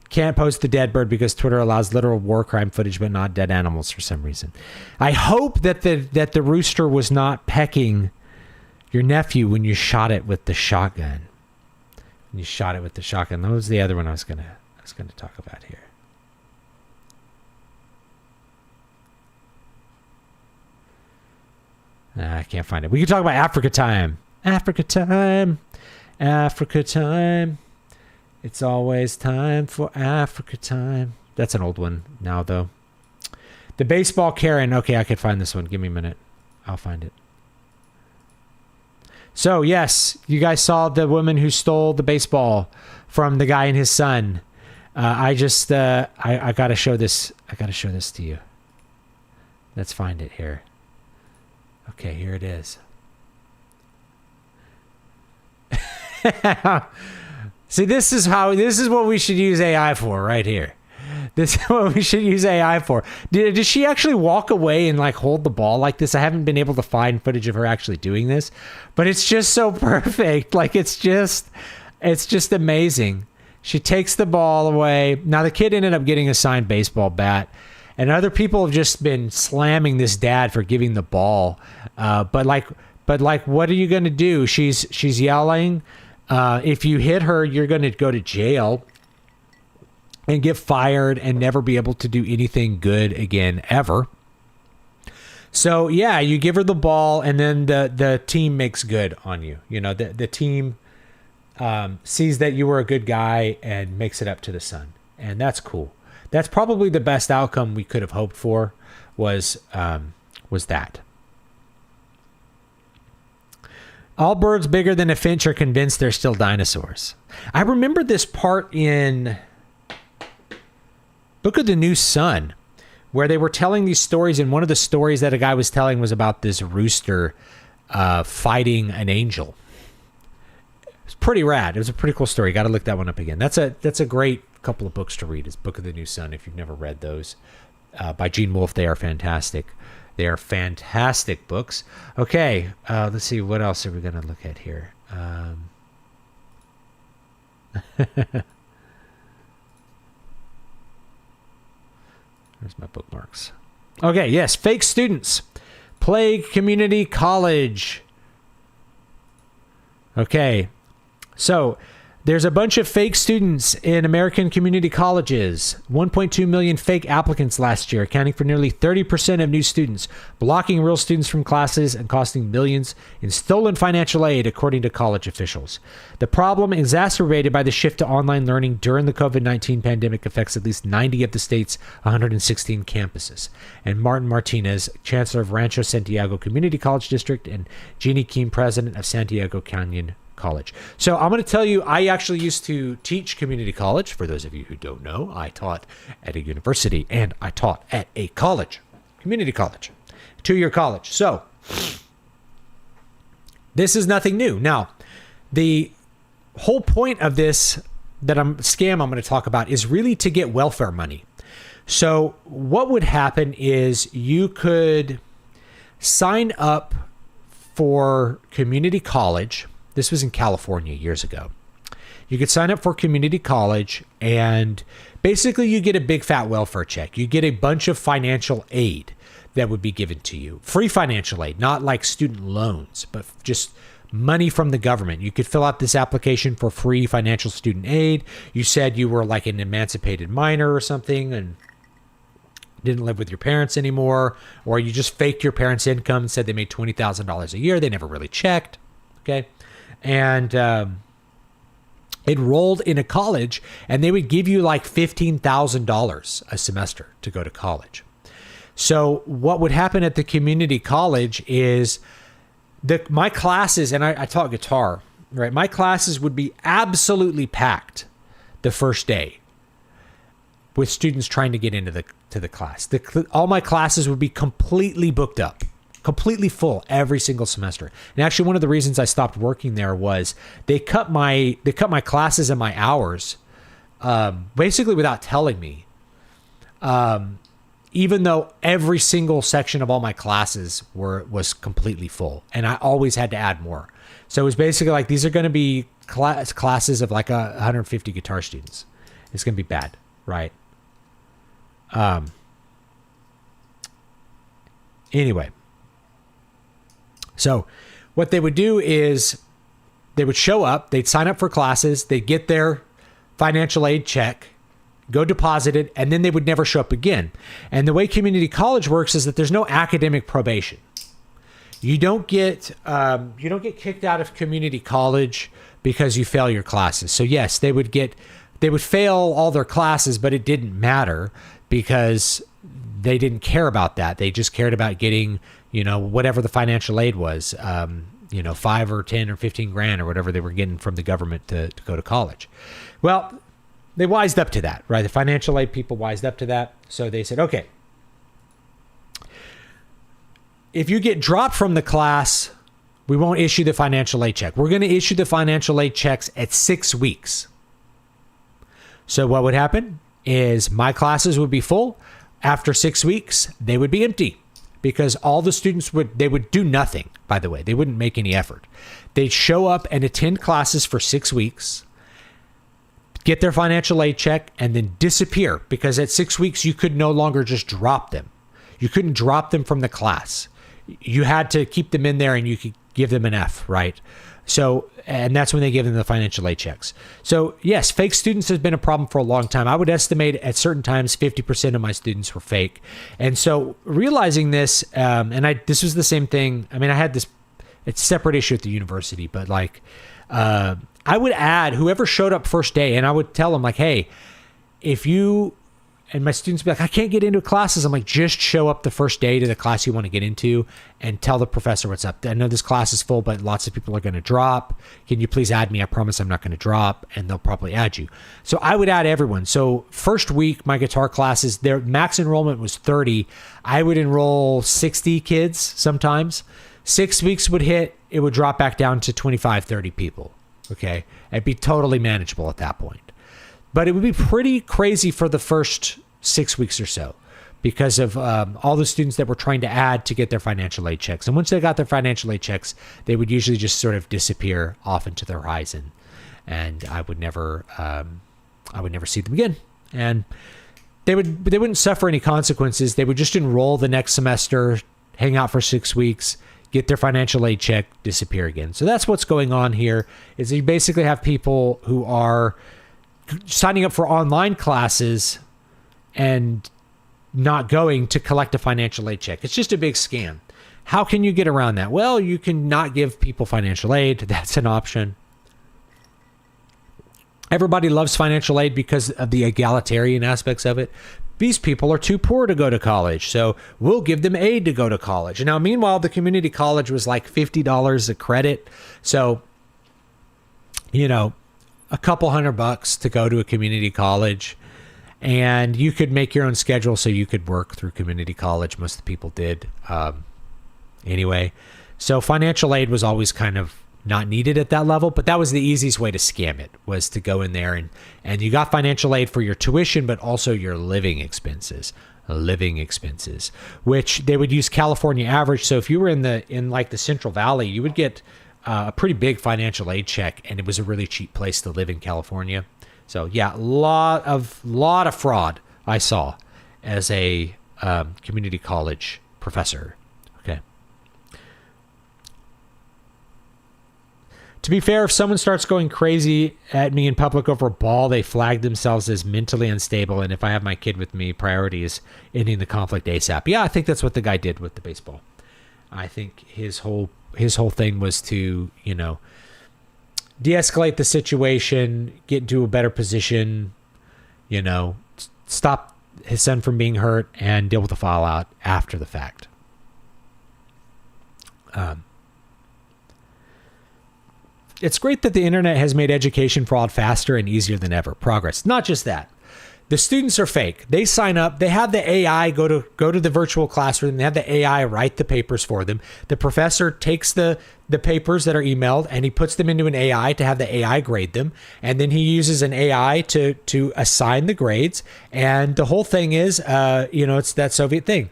Can't post the dead bird because Twitter allows literal war crime footage, but not dead animals for some reason. I hope that the rooster was not pecking your nephew when you shot it with the shotgun. That was the other one I was gonna talk about here. I can't find it. We can talk about Africa time. Africa time. It's always time for Africa time. That's an old one now, though. The baseball Karen. Okay, I can find this one. Give me a minute. I'll find it. So, yes, you guys saw the woman who stole the baseball from the guy and his son. I got to show this. I got to show this to you. Let's find it here. Okay, here it is. See, this is what we should use AI for right here. This is what we should use AI for. Did she actually walk away and hold the ball like this? I haven't been able to find footage of her actually doing this, but it's just so perfect. It's just amazing. She takes the ball away. Now the kid ended up getting a signed baseball bat. And other people have just been slamming this dad for giving the ball. But what are you going to do? She's yelling. If you hit her, you're going to go to jail and get fired and never be able to do anything good again, ever. So yeah, you give her the ball, and then the team makes good on you. You know, the team sees that you were a good guy and makes it up to the son, and that's cool. That's probably the best outcome we could have hoped for. Was that. All birds bigger than a finch are convinced they're still dinosaurs. I remember this part in Book of the New Sun, where they were telling these stories, and one of the stories that a guy was telling was about this rooster fighting an angel. It's pretty rad. It was a pretty cool story. Got to look that one up again. That's a great couple of books to read. It's Book of the New Sun if you've never read those. By Gene Wolfe. They are fantastic. They are fantastic books. Okay, let's see. What else are we going to look at here? Where's my bookmarks? Okay, yes. Fake students. Plague community college. Okay, so there's a bunch of fake students in American community colleges. 1.2 million fake applicants last year, accounting for nearly 30% of new students, blocking real students from classes and costing millions in stolen financial aid, according to college officials. The problem, exacerbated by the shift to online learning during the COVID-19 pandemic, affects at least 90 of the state's 116 campuses. And Martin Martinez, chancellor of Rancho Santiago Community College District, and Jeannie Keene, president of Santiago Canyon College. So I'm going to tell you, I actually used to teach community college. For those of you who don't know, I taught at a university and I taught at a college, community college, 2-year college. So this is nothing new. Now, the whole point of this scam I'm going to talk about is really to get welfare money. So what would happen is you could sign up for community college. This was in California years ago. You could sign up for community college, and basically you get a big fat welfare check. You get a bunch of financial aid that would be given to you. Free financial aid, not like student loans, but just money from the government. You could fill out this application for free financial student aid. You said you were like an emancipated minor or something and didn't live with your parents anymore, or you just faked your parents' income and said they made $20,000 a year. They never really checked. Okay. And it rolled into college, and they would give you like $15,000 a semester to go to college. So what would happen at the community college is my classes, and I taught guitar, right? My classes would be absolutely packed the first day with students trying to get into the class. All my classes would be completely booked up. Completely full every single semester. And actually, one of the reasons I stopped working there was they cut my classes and my hours basically without telling me. Even though every single section of all my classes was completely full, and I always had to add more. So it was basically like, these are going to be classes of like 150 guitar students. It's going to be bad, right? Anyway. So what they would do is they would show up, they'd sign up for classes, they'd get their financial aid check, go deposit it, and then they would never show up again. And the way community college works is that there's no academic probation. You don't get kicked out of community college because you fail your classes. So yes, they would fail all their classes, but it didn't matter because they didn't care about that. They just cared about getting, whatever the financial aid was, 5 or 10 or 15 grand or whatever they were getting from the government to go to college. Well, they wised up to that, right? The financial aid people wised up to that. So they said, okay, if you get dropped from the class, we won't issue the financial aid check. We're going to issue the financial aid checks at 6 weeks. So what would happen is my classes would be full. After 6 weeks, they would be empty. Because all the students would do nothing, by the way. They wouldn't make any effort. They'd show up and attend classes for 6 weeks, get their financial aid check, and then disappear. Because at 6 weeks, you could no longer just drop them. You couldn't drop them from the class. You had to keep them in there, and you could give them an F, right? So, and that's when they give them the financial aid checks. So yes, fake students has been a problem for a long time. I would estimate at certain times 50% of my students were fake. And so realizing this, this was the same thing. I mean, I had this, it's a separate issue at the university, but like, I would add whoever showed up first day, and I would tell them like, hey, if you, and my students would be like, I can't get into classes. I'm like, just show up the first day to the class you want to get into and tell the professor what's up. I know this class is full, but lots of people are going to drop. Can you please add me? I promise I'm not going to drop, and they'll probably add you. So I would add everyone. So first week, my guitar classes, their max enrollment was 30. I would enroll 60 kids sometimes. 6 weeks would hit, it would drop back down to 25, 30 people. Okay. It'd be totally manageable at that point. But it would be pretty crazy for the first 6 weeks or so because of all the students that were trying to add to get their financial aid checks. And once they got their financial aid checks, they would usually just sort of disappear off into the horizon, and I would never see them again. And they wouldn't suffer any consequences. They would just enroll the next semester, hang out for 6 weeks, get their financial aid check, disappear again. So that's what's going on here. Is you basically have people who are signing up for online classes and not going to collect a financial aid check. It's just a big scam. How can you get around that? Well, you can not give people financial aid. That's an option. Everybody loves financial aid because of the egalitarian aspects of it. These people are too poor to go to college, so we'll give them aid to go to college. And now, meanwhile, the community college was like $50 a credit. So, a couple $100 to go to a community college, and you could make your own schedule so you could work through community college. Most of the people did anyway. So financial aid was always kind of not needed at that level, but that was the easiest way to scam it, was to go in there and you got financial aid for your tuition, but also your living expenses, which they would use California average. So if you were in like the Central Valley, you would get a pretty big financial aid check, and it was a really cheap place to live in California. So yeah, a lot of fraud I saw as a community college professor. Okay. To be fair, if someone starts going crazy at me in public over a ball, they flag themselves as mentally unstable. And if I have my kid with me, priority is ending the conflict ASAP. Yeah, I think that's what the guy did with the baseball. I think his whole thing was to, de-escalate the situation, get into a better position, stop his son from being hurt, and deal with the fallout after the fact. It's great that the internet has made education fraud faster and easier than ever. Progress. Not just that. The students are fake. They sign up. They have the AI go to the virtual classroom. They have the AI write the papers for them. The professor takes the papers that are emailed and he puts them into an AI to have the AI grade them. And then he uses an AI to assign the grades. And the whole thing is, it's that Soviet thing.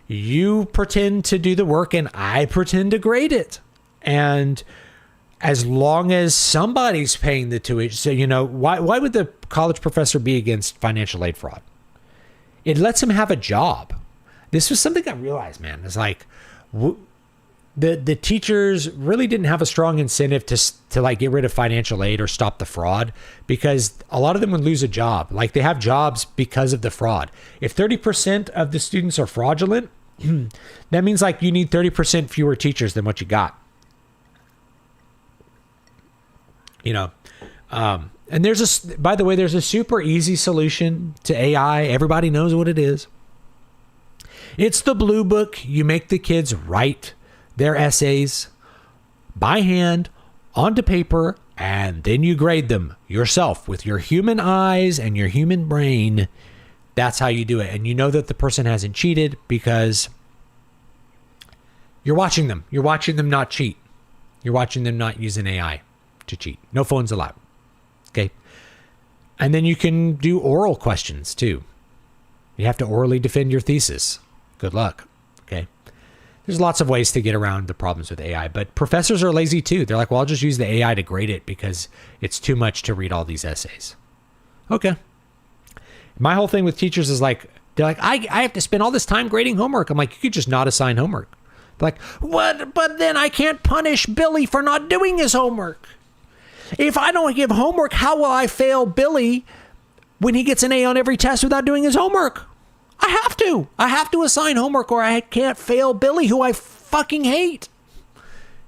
You pretend to do the work and I pretend to grade it. And as long as somebody's paying the tuition, so, why would the college professor be against financial aid fraud? It lets him have a job. This was something I realized, man. It's like the teachers really didn't have a strong incentive to like get rid of financial aid or stop the fraud, because a lot of them would lose a job. Like, they have jobs because of the fraud. If 30% of the students are fraudulent, that means like you need 30% fewer teachers than what you got. And by the way, there's a super easy solution to AI. Everybody knows what it is. It's the Blue Book. You make the kids write their essays by hand onto paper, and then you grade them yourself with your human eyes and your human brain. That's how you do it. And you know that the person hasn't cheated because you're watching them. You're watching them not cheat. You're watching them not use an AI to cheat. No phones allowed. Okay. And then you can do oral questions too. You have to orally defend your thesis. Good luck. Okay. There's lots of ways to get around the problems with AI, but professors are lazy too. They're like, well, I'll just use the AI to grade it because it's too much to read all these essays. Okay. My whole thing with teachers is like, they're like, I have to spend all this time grading homework. I'm like, you could just not assign homework. Like, what? But then I can't punish Billy for not doing his homework. If I don't give homework, how will I fail Billy when he gets an A on every test without doing his homework? I have to. I have to assign homework or I can't fail Billy, who I fucking hate.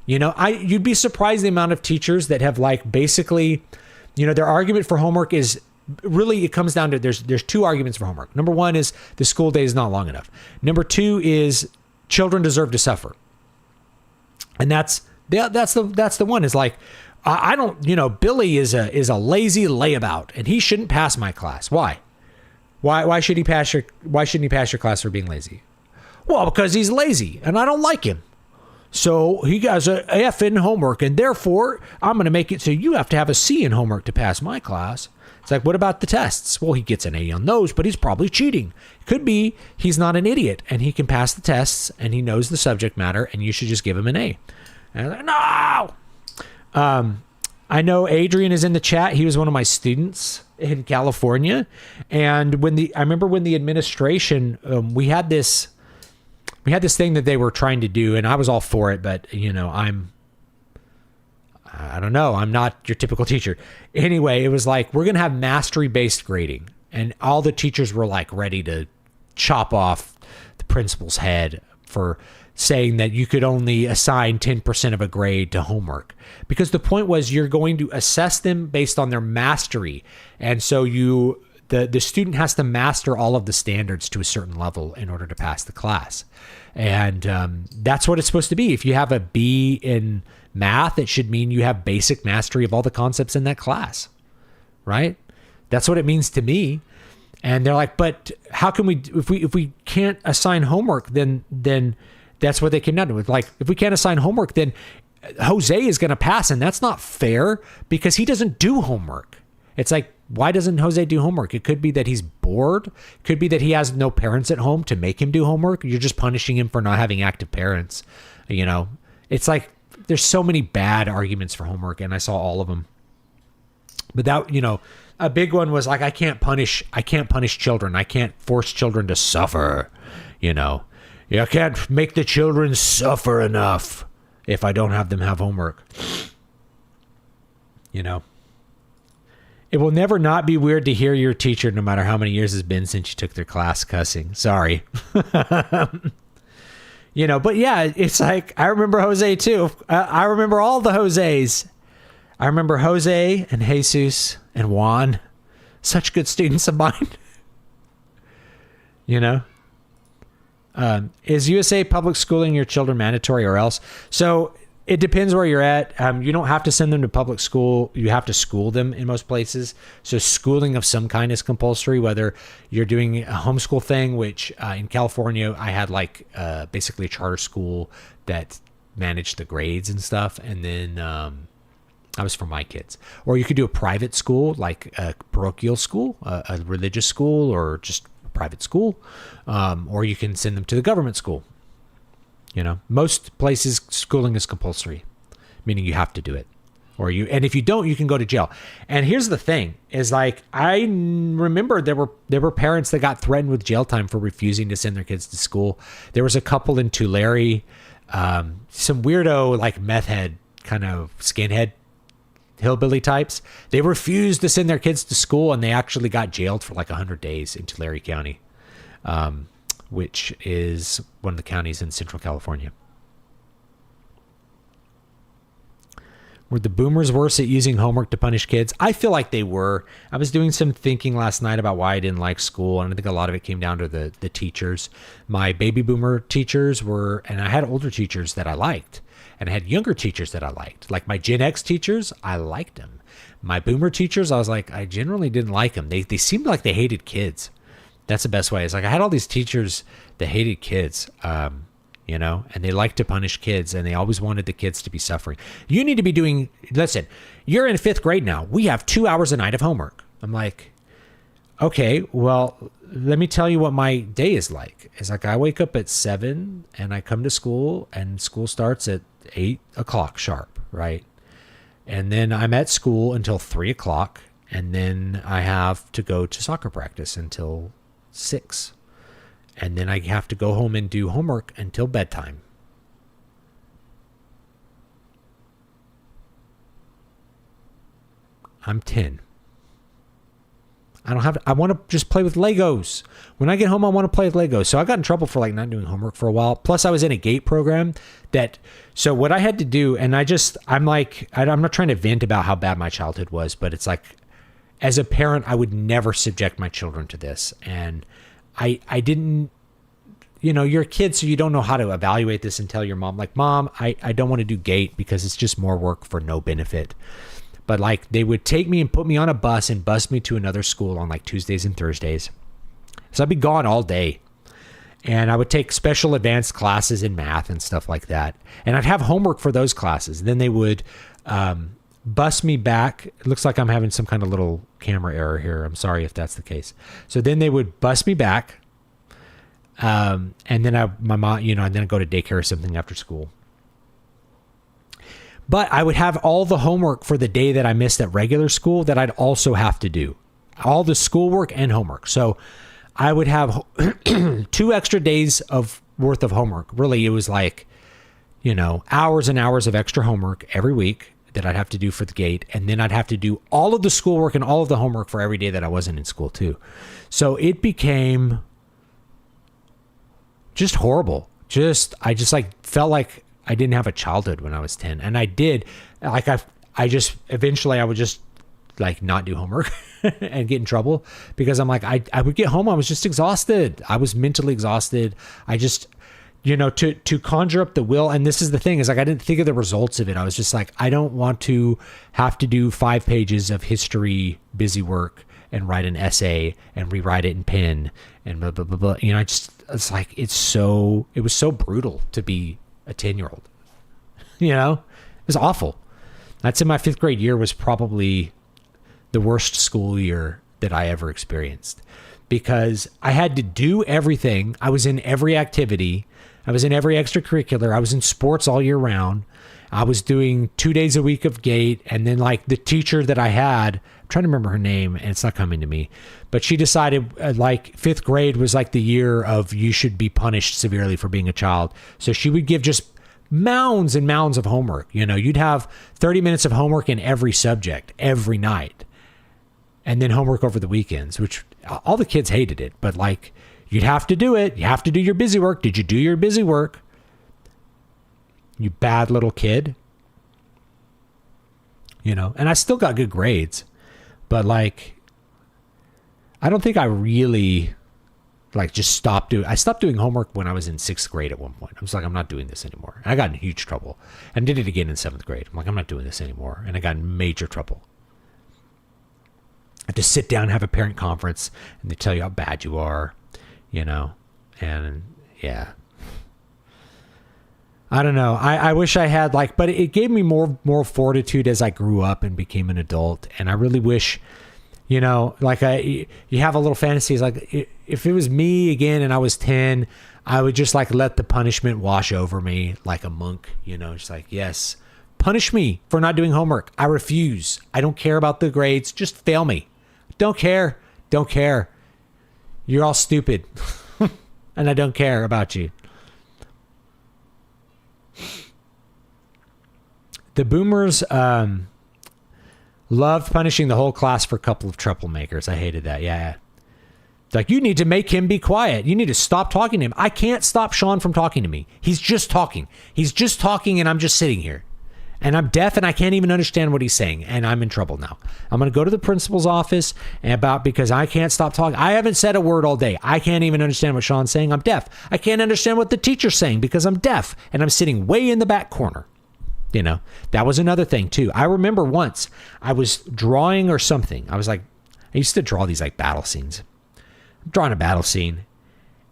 You know, you'd be surprised the amount of teachers that have like basically, you know, their argument for homework is really, it comes down to there's two arguments for homework. Number one is the school day is not long enough. Number two is children deserve to suffer. And that's the one is like, I don't, you know, Billy is a lazy layabout and he shouldn't pass my class. Why? Why shouldn't he pass your class for being lazy? Well, because he's lazy and I don't like him. So he has an F in homework and therefore I'm going to make it so you have to have a C in homework to pass my class. It's like, what about the tests? Well, he gets an A on those, but he's probably cheating. Could be he's not an idiot and he can pass the tests and he knows the subject matter and you should just give him an A. And I'm like, no! I know Adrian is in the chat. He was one of my students in California. And I remember when the administration, we had this thing that they were trying to do and I was all for it, but you know, I don't know. I'm not your typical teacher. Anyway, it was like, we're going to have mastery-based grading. And all the teachers were like ready to chop off the principal's head for saying that you could only assign 10% of a grade to homework. Because the point was you're going to assess them based on their mastery. And so the student has to master all of the standards to a certain level in order to pass the class. And that's what it's supposed to be. If you have a B in math, it should mean you have basic mastery of all the concepts in that class, right? That's what it means to me. And they're like, but how can we, if we can't assign homework, then that's what they can do. Like, if we can't assign homework, then Jose is going to pass, and that's not fair because he doesn't do homework. It's like, why doesn't Jose do homework? It could be that he's bored. It could be that he has no parents at home to make him do homework. You're just punishing him for not having active parents. You know, it's like, there's so many bad arguments for homework, and I saw all of them. But that, you know, a big one was like, I can't punish children. I can't force children to suffer. You know, I can't make the children suffer enough if I don't have them have homework. You know, it will never not be weird to hear your teacher, no matter how many years it's been since you took their class, cussing. Sorry. You know, but yeah, it's like, I remember Jose too. I remember all the Jose's. I remember Jose and Jesus and Juan. Such good students of mine. You know? Is USA public schooling your children mandatory or else? So it depends where you're at. You don't have to send them to public school. You have to school them in most places. So schooling of some kind is compulsory, whether you're doing a homeschool thing, which in California, I had like basically a charter school that managed the grades and stuff. And then I was for my kids. Or you could do a private school, like a parochial school, a religious school, or just a private school. Or you can send them to the government school. You know, most places schooling is compulsory, meaning you have to do it. And if you don't, you can go to jail. And here's the thing is like, I remember there were parents that got threatened with jail time for refusing to send their kids to school. There was a couple in Tulare, some weirdo, like meth head kind of skinhead hillbilly types. They refused to send their kids to school and they actually got jailed for like 100 days in Tulare County. Which is one of the counties in Central California. Were the boomers worse at using homework to punish kids? I feel like they were. I was doing some thinking last night about why I didn't like school, and I think a lot of it came down to the teachers. My baby boomer teachers were, and I had older teachers that I liked, and I had younger teachers that I liked. Like my Gen X teachers, I liked them. My boomer teachers, I was like, I generally didn't like them. They seemed like they hated kids. That's the best way. It's like I had all these teachers that hated kids, you know, and they like to punish kids and they always wanted the kids to be suffering. You need to be listen, you're in 5th grade now. We have 2 hours a night of homework. I'm like, okay, well, let me tell you what my day is like. It's like I wake up at 7 and I come to school and school starts at 8 o'clock sharp, right? And then I'm at school until 3 o'clock. And then I have to go to soccer practice until 6. And then I have to go home and do homework until bedtime. I'm 10. I want to just play with Legos. When I get home, I want to play with Legos. So I got in trouble for like not doing homework for a while. Plus I was in a GATE program so what I had to do, and I'm not trying to vent about how bad my childhood was, but it's like, as a parent, I would never subject my children to this. And I didn't, you're a kid, so you don't know how to evaluate this and tell your mom, like, Mom, I don't want to do GATE because it's just more work for no benefit. But like they would take me and put me on a bus and bus me to another school on like Tuesdays and Thursdays. So I'd be gone all day. And I would take special advanced classes in math and stuff like that. And I'd have homework for those classes. Then they would bus me back. It looks like I'm having some kind of little camera error here. I'm sorry if that's the case. So then they would bus me back. And then my mom, and then I'd go to daycare or something after school. But I would have all the homework for the day that I missed at regular school that I'd also have to do. All the schoolwork and homework. So I would have 2 extra days worth of homework. Really, it was like, hours and hours of extra homework every week that I'd have to do for the GATE. And then I'd have to do all of the schoolwork and all of the homework for every day that I wasn't in school too. So it became just horrible. I just like felt like I didn't have a childhood when I was 10. And I did. Like eventually I would just like not do homework and get in trouble because I'm like, I would get home. I was just exhausted. I was mentally exhausted. I just, to conjure up the will. And this is the thing is like, I didn't think of the results of it. I was just like, I don't want to have to do 5 pages of history, busy work and write an essay and rewrite it in pen and blah, blah, blah, blah. It's like, it was so brutal to be a 10-year-old, it was awful. I'd say my 5th grade year was probably the worst school year that I ever experienced because I had to do everything. I was in every activity. I was in every extracurricular. I was in sports all year round. I was doing 2 days a week of GATE. And then like the teacher that I had, I'm trying to remember her name and it's not coming to me, but she decided like 5th grade was like the year of you should be punished severely for being a child. So she would give just mounds and mounds of homework. You'd have 30 minutes of homework in every subject every night. And then homework over the weekends, which all the kids hated it. But like, you'd have to do it. You have to do your busy work. Did you do your busy work? You bad little kid. And I still got good grades. But like, I don't think I really like just I stopped doing homework when I was in 6th grade at one point. I was like, I'm not doing this anymore. And I got in huge trouble and did it again in 7th grade. I'm like, I'm not doing this anymore. And I got in major trouble. I had to sit down and have a parent conference and they tell you how bad you are, and yeah. I don't know. I wish I had but it gave me more fortitude as I grew up and became an adult. And I really wish, you have a little fantasy. It's like, if it was me again and I was 10, I would just like let the punishment wash over me like a monk, just like, yes, punish me for not doing homework. I refuse. I don't care about the grades. Just fail me. Don't care. You're all stupid. And I don't care about you. The boomers loved punishing the whole class for a couple of troublemakers. I hated that. Yeah. Like, you need to make him be quiet. You need to stop talking to him. I can't stop Sean from talking to me. He's just talking. And I'm just sitting here. And I'm deaf and I can't even understand what he's saying. And I'm in trouble now. I'm going to go to the principal's office because I can't stop talking. I haven't said a word all day. I can't even understand what Sean's saying. I'm deaf. I can't understand what the teacher's saying because I'm deaf. And I'm sitting way in the back corner. That was another thing too. I remember once I was drawing or something. I used to draw these like battle scenes. I'm drawing a battle scene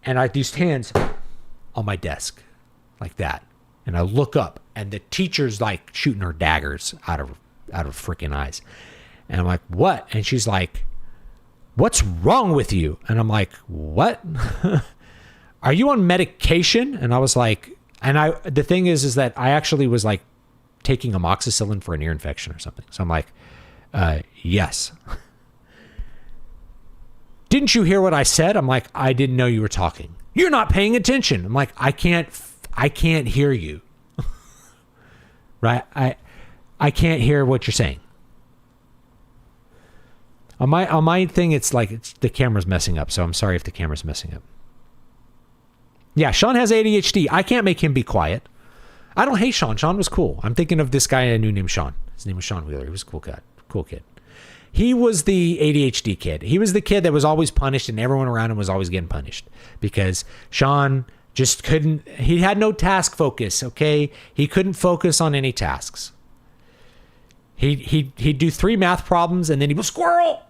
and I had these hands on my desk like that. And I look up and the teacher's like shooting her daggers out of freaking eyes. And I'm like, what? And she's like, what's wrong with you? And I'm like, what? Are you on medication? And I was like, the thing is that I actually was like taking amoxicillin for an ear infection or something. So I'm like, yes. Didn't you hear what I said? I'm like, I didn't know you were talking. You're not paying attention. I'm like, I can't hear you. Right? I can't hear what you're saying. On my thing, it's like the camera's messing up. So I'm sorry if the camera's messing up. Yeah, Sean has ADHD. I can't make him be quiet. I don't hate Sean. Sean was cool. I'm thinking of this guy I knew named Sean. His name was Sean Wheeler. He was a cool guy. Cool kid. He was the ADHD kid. He was the kid that was always punished, and everyone around him was always getting punished because Sean just couldn't. He had no task focus. Okay, he couldn't focus on any tasks. He'd do 3 math problems, and then he was squirrel.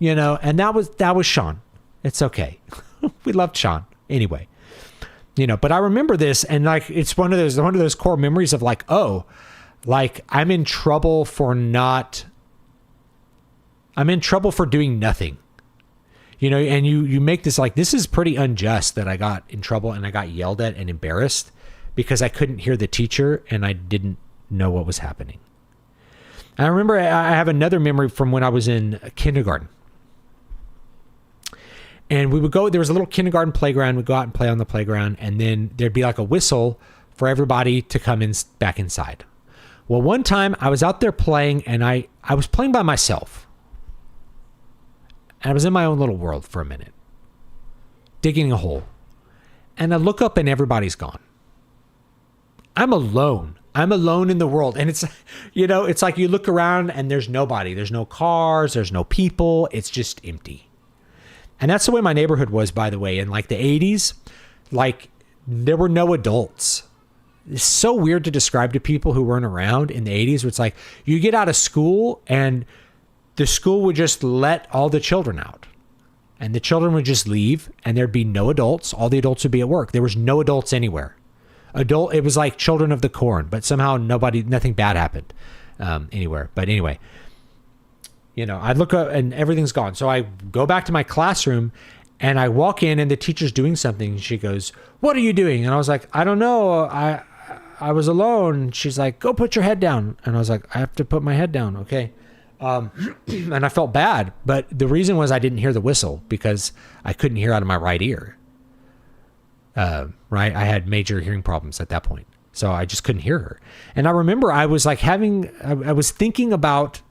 And that was Sean. It's okay. We loved Sean anyway. But I remember this, and like it's one of those core memories of like, oh, like I'm in trouble for doing nothing. And you make this like, this is pretty unjust that I got in trouble and I got yelled at and embarrassed because I couldn't hear the teacher and I didn't know what was happening. And I remember I have another memory from when I was in kindergarten. And we would go, there was a little kindergarten playground. We'd go out and play on the playground. And then there'd be like a whistle for everybody to come in back inside. Well, one time I was out there playing and I was playing by myself. And I was in my own little world for a minute, digging a hole. And I look up and everybody's gone. I'm alone. I'm alone in the world. And it's, it's like you look around and there's nobody. There's no cars. There's no people. It's just empty. And that's the way my neighborhood was, by the way. In like the 80s, like there were no adults. It's so weird to describe to people who weren't around in the 80s. Where it's like you get out of school and the school would just let all the children out. And the children would just leave and there'd be no adults. All the adults would be at work. There was no adults anywhere. It was like Children of the Corn, but somehow nothing bad happened anywhere. But anyway. I look up and everything's gone. So I go back to my classroom and I walk in and the teacher's doing something. She goes, "What are you doing?" And I was like, "I don't know. I was alone." She's like, "Go put your head down." And I was like, "I have to put my head down." Okay. And I felt bad, but the reason was I didn't hear the whistle because I couldn't hear out of my right ear. Right. I had major hearing problems at that point. So I just couldn't hear her. And I remember I was like I was thinking about,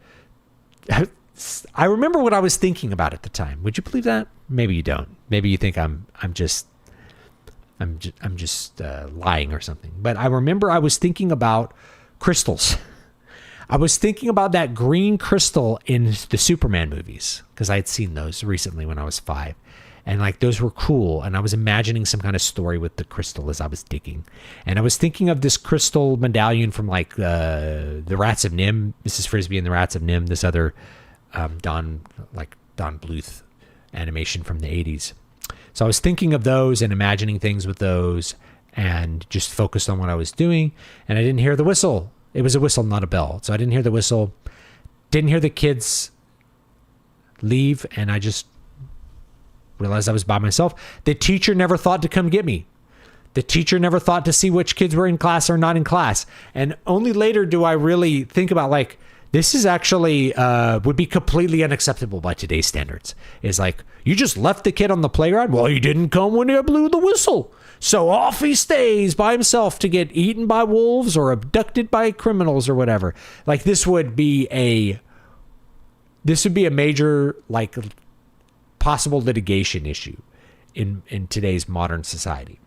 I remember what I was thinking about at the time. Would you believe that? Maybe you don't. Maybe you think I'm just lying or something. But I remember I was thinking about crystals. I was thinking about that green crystal in the Superman movies because I had seen those recently when I was 5. And like those were cool. And I was imagining some kind of story with the crystal as I was digging. And I was thinking of this crystal medallion from like the Rats of Nim, Mrs. Frisbee and the Rats of Nim, this other Don Bluth animation from the 80s. So I was thinking of those and imagining things with those and just focused on what I was doing. And I didn't hear the whistle. It was a whistle, not a bell. So I didn't hear the whistle. Didn't hear the kids leave. And I just realized I was by myself. The teacher never thought to come get me. The teacher never thought to see which kids were in class or not in class. And only later do I really think about like, this is actually would be completely unacceptable by today's standards. Is like, you just left the kid on the playground? Well, he didn't come when I blew the whistle. So off he stays by himself to get eaten by wolves or abducted by criminals or whatever. Like this would be a major like possible litigation issue in today's modern society.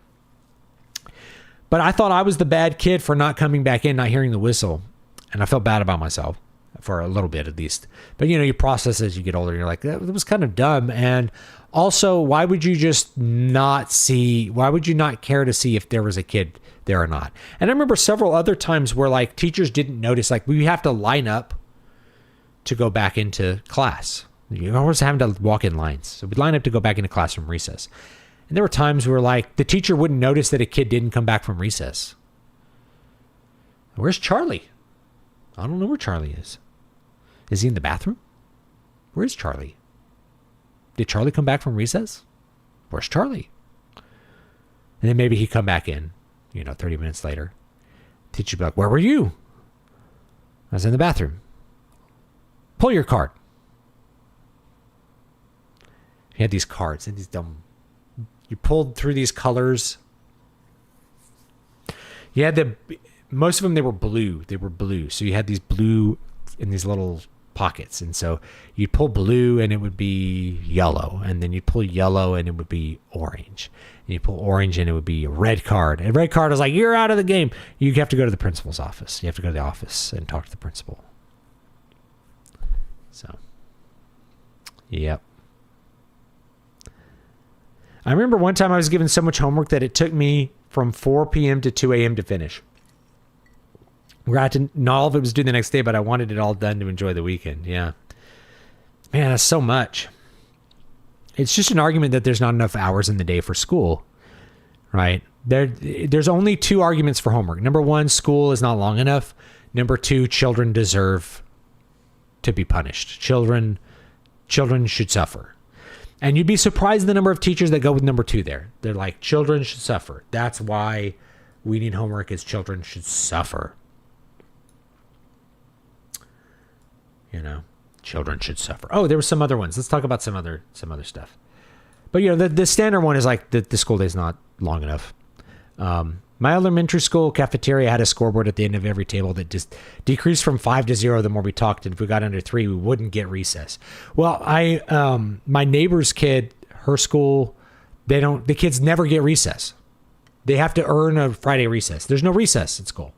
But I thought I was the bad kid for not coming back in, not hearing the whistle. And I felt bad about myself for a little bit at least. But you process as you get older. You're like, that was kind of dumb. And also, why would you not care to see if there was a kid there or not? And I remember several other times where like teachers didn't notice, like we have to line up to go back into class. You're always having to walk in lines. So we'd line up to go back into class from recess. And there were times where like the teacher wouldn't notice that a kid didn't come back from recess. Where's Charlie? I don't know where Charlie is. Is he in the bathroom? Where's Charlie? Did Charlie come back from recess? Where's Charlie? And then maybe he'd come back in, 30 minutes later. Teacher would be like, where were you? I was in the bathroom. Pull your card. He had these cards and these dumb. You pulled through these colors. You had most of them, they were blue. So you had these blue in these little pockets. And so you'd pull blue and it would be yellow. And then you'd pull yellow and it would be orange. And you pull orange and it would be a red card. And red card is like, you're out of the game. You have to go to the principal's office. You have to go to the office and talk to the principal. So, yep. I remember one time I was given so much homework that it took me from 4 p.m. to 2 a.m. to finish. Not all of it was due the next day, but I wanted it all done to enjoy the weekend. Yeah. Man, that's so much. It's just an argument that there's not enough hours in the day for school, right? There's only 2 arguments for homework. Number 1, school is not long enough. Number 2, children deserve to be punished. Children should suffer. And you'd be surprised the number of teachers that go with number 2 there. They're like, children should suffer. That's why we need homework, is children should suffer. You know, children should suffer. Oh, there were some other ones. Let's talk about some other stuff. But, you know, the standard one is like the school day is not long enough. My elementary school cafeteria had a scoreboard at the end of every table that just decreased from 5 to 0 the more we talked. And if we got under 3, we wouldn't get recess. Well, my neighbor's kid, her school, the kids never get recess. They have to earn a Friday recess. There's no recess at school.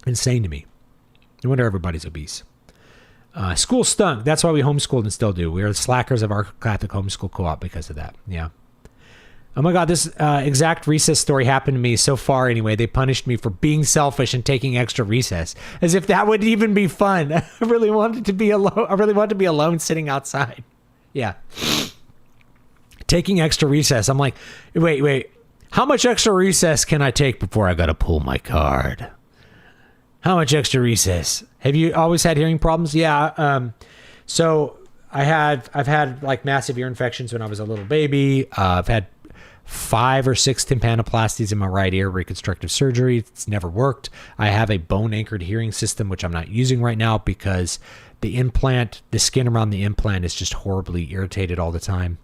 Insane to me. No wonder everybody's obese. School stunk. That's why we homeschooled and still do. We are the slackers of our Catholic homeschool co-op because of that. Yeah. Oh my God, this exact recess story happened to me so far anyway. They punished me for being selfish and taking extra recess, as if that would even be fun. I really wanted to be alone. I really wanted to be alone sitting outside. Yeah. Taking extra recess. I'm like, wait. How much extra recess can I take before I got to pull my card? How much extra recess? Have you always had hearing problems? Yeah. So I've had like massive ear infections when I was a little baby. I've had 5 or 6 tympanoplasties in my right ear, reconstructive surgery. It's never worked. I have a bone anchored hearing system, which I'm not using right now because the skin around the implant is just horribly irritated all the time.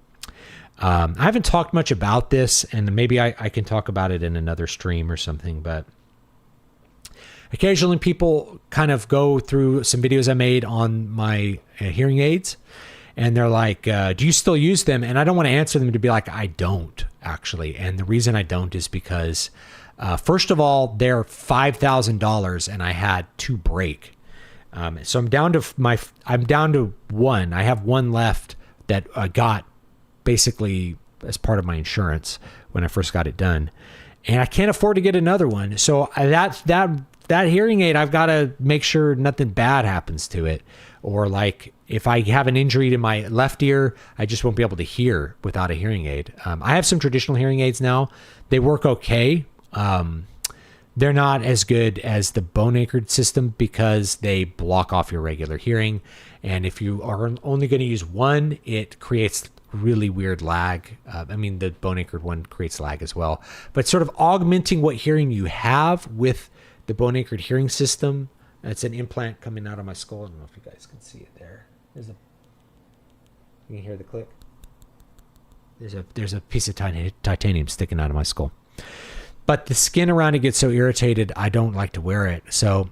I haven't talked much about this, and maybe I can talk about it in another stream or something, but occasionally people kind of go through some videos I made on my hearing aids, and they're like, do you still use them? And I don't want to answer them to be like, I don't actually. And the reason I don't is because, first of all, they're $5,000 and I had 2 break. So I'm down to 1. I have 1 left that I got basically as part of my insurance when I first got it done. And I can't afford to get another one. So that hearing aid, I've got to make sure nothing bad happens to it. Or like if I have an injury to my left ear, I just won't be able to hear without a hearing aid. I have some traditional hearing aids now. They work okay. They're not as good as the bone anchored system because they block off your regular hearing. And if you are only going to use one, it creates really weird lag. The bone anchored one creates lag as well. But sort of augmenting what hearing you have with the bone anchored hearing system. It's an implant coming out of my skull. I don't know if you guys can see it there. You can hear the click. There's a piece of titanium sticking out of my skull. But the skin around it gets so irritated, I don't like to wear it. So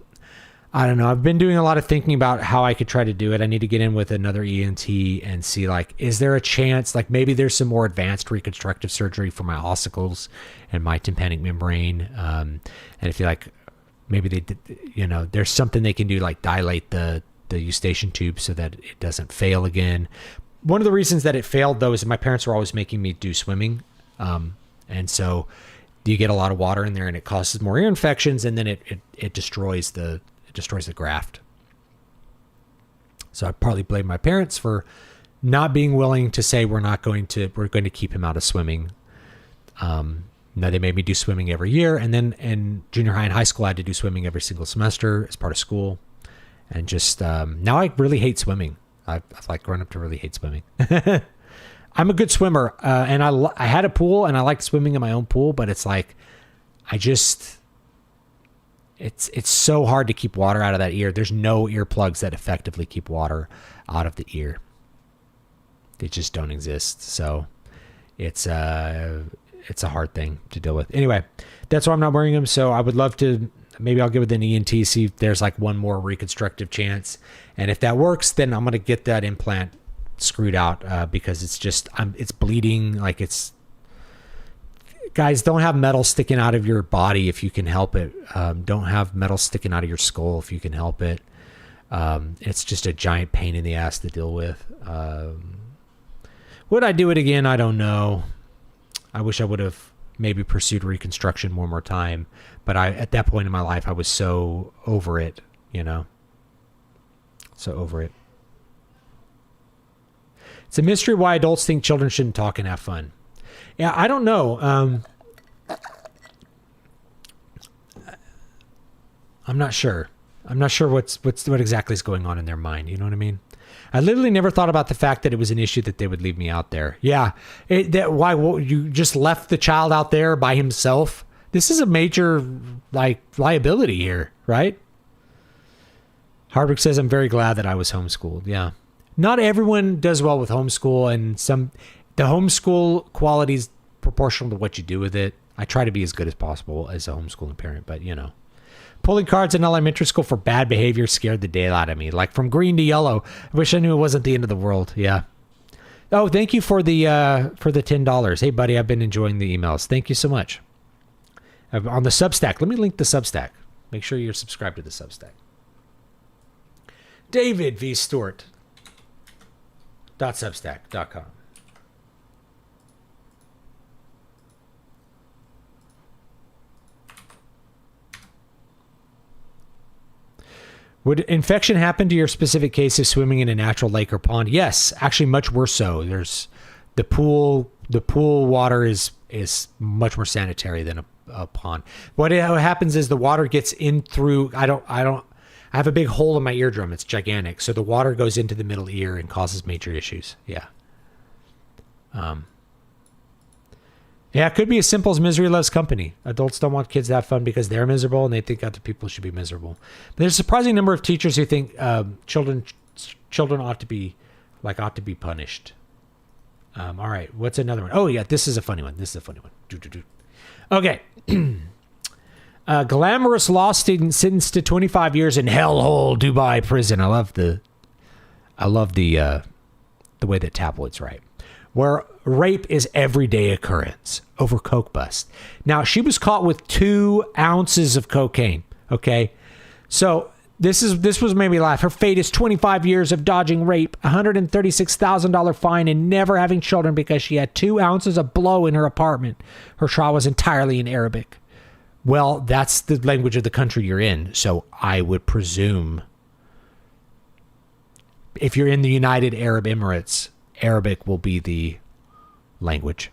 I don't know. I've been doing a lot of thinking about how I could try to do it. I need to get in with another ENT and see, like, is there a chance, like maybe there's some more advanced reconstructive surgery for my ossicles and my tympanic membrane. And I feel like maybe there's something they can do, like dilate the eustachian tube so that it doesn't fail again. One of the reasons that it failed, though, is my parents were always making me do swimming. And so you get a lot of water in there and it causes more ear infections, and then it destroys the graft. So I partly blame my parents for not being willing to say we're going to keep him out of swimming. Now they made me do swimming every year, and then in junior high and high school I had to do swimming every single semester as part of school. And just now I really hate swimming. I've like grown up to really hate swimming. I'm a good swimmer, and I had a pool and I liked swimming in my own pool, but it's like it's so hard to keep water out of that ear. There's no earplugs that effectively keep water out of the ear. They just don't exist. So it's a hard thing to deal with. Anyway, that's why I'm not wearing them. So I would love to maybe I'll get with an ENT, see if there's like one more reconstructive chance. And if that works, then I'm going to get that implant screwed out because it's just, it's bleeding. Like guys, don't have metal sticking out of your body if you can help it. Don't have metal sticking out of your skull if you can help it. It's just a giant pain in the ass to deal with. Would I do it again? I don't know. I wish I would have maybe pursued reconstruction one more time. But at that point in my life, I was so over it, So over it. It's a mystery why adults think children shouldn't talk and have fun. Yeah, I don't know. I'm not sure. I'm not sure what exactly is going on in their mind. You know what I mean? I literally never thought about the fact that it was an issue that they would leave me out there. Yeah. Why you just left the child out there by himself? This is a major liability here, right? Hardwick says, I'm very glad that I was homeschooled. Yeah. Not everyone does well with homeschool, and the homeschool quality is proportional to what you do with it. I try to be as good as possible as a homeschooling parent, but pulling cards in elementary school for bad behavior scared the daylight out of me. Like from green to yellow. I wish I knew it wasn't the end of the world. Yeah. Oh, thank you for the $10. Hey, buddy, I've been enjoying the emails. Thank you so much. On the Substack, let me link the Substack. Make sure you're subscribed to the Substack. David V. Stewart. .substack.com. Would infection happen to your specific case of swimming in a natural lake or pond? Yes, actually much worse so. There's the pool water is much more sanitary than a pond. What happens is the water gets in through, I have a big hole in my eardrum. It's gigantic. So the water goes into the middle ear and causes major issues. Yeah. Yeah, it could be as simple as misery loves company. Adults don't want kids to have fun because they're miserable and they think other people should be miserable. But there's a surprising number of teachers who think children ought to be punished. All right, what's another one? Oh, yeah, this is a funny one. Okay. Glamorous law student sentenced to 25 years in hellhole Dubai prison. I love the way that tabloids write. Where rape is everyday occurrence over coke bust. Now, she was caught with 2 ounces of cocaine. Okay, so this was made me laugh. Her fate is 25 years of dodging rape, $136,000 fine, and never having children because she had 2 ounces of blow in her apartment. Her trial was entirely in Arabic. Well, that's the language of the country you're in. So I would presume if you're in the United Arab Emirates, Arabic will be the language.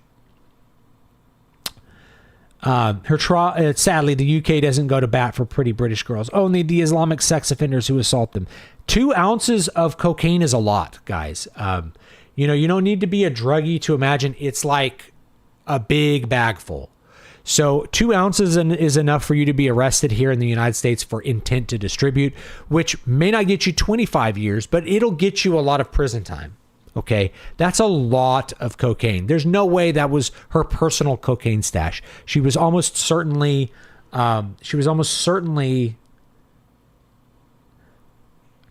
Her trial, sadly, the UK doesn't go to bat for pretty British girls. Only the Islamic sex offenders who assault them. 2 ounces of cocaine is a lot, guys. You don't need to be a druggie to imagine it's like a big bag full. So 2 ounces is enough for you to be arrested here in the United States for intent to distribute, which may not get you 25 years, but it'll get you a lot of prison time. Okay, that's a lot of cocaine. There's no way that was her personal cocaine stash. She was almost certainly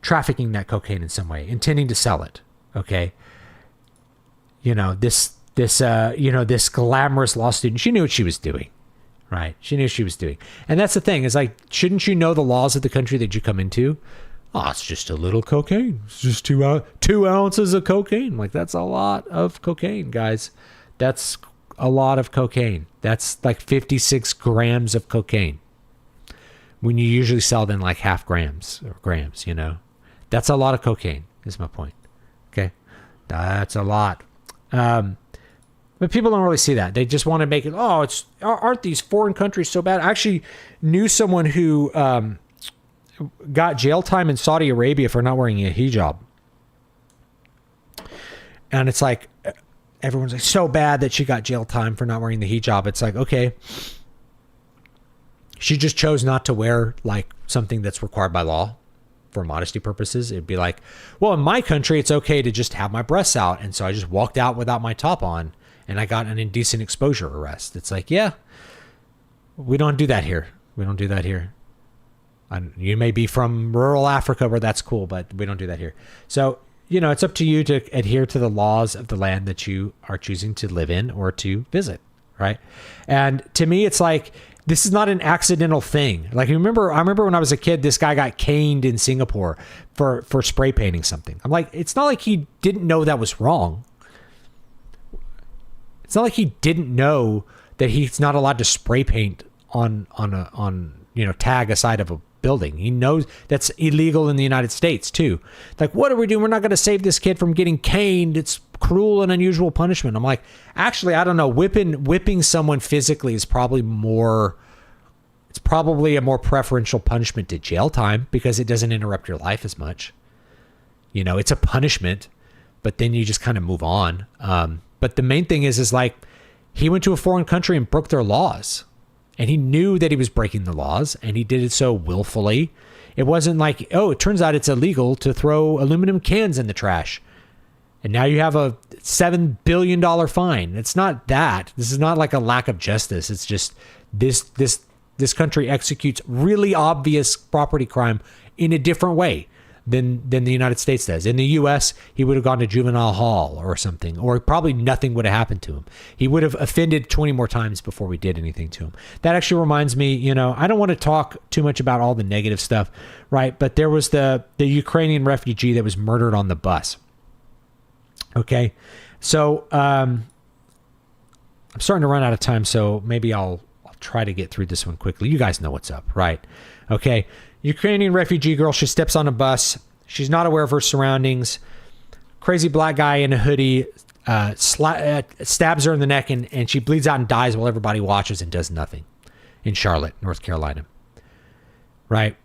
trafficking that cocaine in some way, intending to sell it. Okay, this glamorous law student, she knew what she was doing, right? She knew what she was doing, and that's the thing. Is like, shouldn't you know the laws of the country that you come into? Oh, it's just a little cocaine. It's just 2 ounces of cocaine. Like, that's a lot of cocaine, guys. That's a lot of cocaine. That's like 56 grams of cocaine. When you usually sell them like half grams or grams, That's a lot of cocaine, is my point. Okay? That's a lot. But people don't really see that. They just want to make it, aren't these foreign countries so bad? I actually knew someone who got jail time in Saudi Arabia for not wearing a hijab. And it's like, everyone's like, so bad that she got jail time for not wearing the hijab. It's like, okay, she just chose not to wear like something that's required by law for modesty purposes. It'd be like, well, in my country, it's okay to just have my breasts out. And so I just walked out without my top on and I got an indecent exposure arrest. It's like, yeah, we don't do that here. We don't do that here. You may be from rural Africa where that's cool, but we don't do that here. So, it's up to you to adhere to the laws of the land that you are choosing to live in or to visit, right? And to me, it's like, this is not an accidental thing. Like, I remember when I was a kid, this guy got caned in Singapore for spray painting something. I'm like, it's not like he didn't know that was wrong. It's not like he didn't know that he's not allowed to spray paint on tag a side of a building. He knows that's illegal in the United States too. Like, what are we doing? We're not going to save this kid from getting caned. It's cruel and unusual punishment. I'm like, actually, I don't know. Whipping someone physically is probably a more preferential punishment to jail time because it doesn't interrupt your life as much. It's a punishment, but then you just kind of move on. But the main thing is like, he went to a foreign country and broke their laws. And he knew that he was breaking the laws, and he did it so willfully. It wasn't like, oh, it turns out it's illegal to throw aluminum cans in the trash, and now you have a $7 billion fine. It's not that. This is not like a lack of justice. It's just this country executes really obvious property crime in a different way than the United States does. In the U.S., he would have gone to juvenile hall or something, or probably nothing would have happened to him. He would have offended 20 more times before we did anything to him. That actually reminds me, I don't want to talk too much about all the negative stuff, right? But there was the Ukrainian refugee that was murdered on the bus. Okay, so I'm starting to run out of time, so maybe I'll try to get through this one quickly. You guys know what's up, right? Okay. Ukrainian refugee girl, she steps on a bus. She's not aware of her surroundings. Crazy black guy in a hoodie stabs her in the neck, and she bleeds out and dies while everybody watches and does nothing in Charlotte, North Carolina. Right?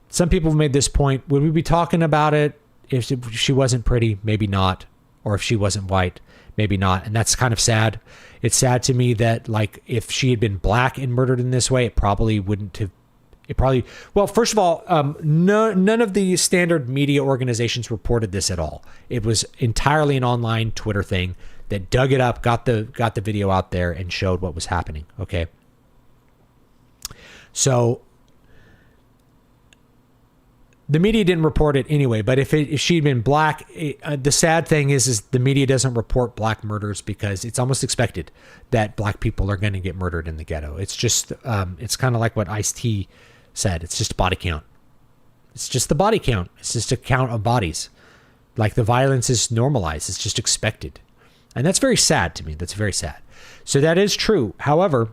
Some people have made this point. Would we be talking about it if she wasn't pretty? Maybe not. Or if she wasn't white? Maybe not. And that's kind of sad. It's sad to me that, like, if she had been black and murdered in this way, it probably wouldn't have. Well, first of all, none of the standard media organizations reported this at all. It was entirely an online Twitter thing that dug it up, got the video out there, and showed what was happening. Okay. So the media didn't report it anyway, but if she'd been black, the sad thing is the media doesn't report black murders because it's almost expected that black people are going to get murdered in the ghetto. It's just, it's kind of like what Ice-T said. It's just a body count. It's just the body count. It's just a count of bodies. Like, the violence is normalized. It's just expected. And that's very sad to me. That's very sad. So that is true. However,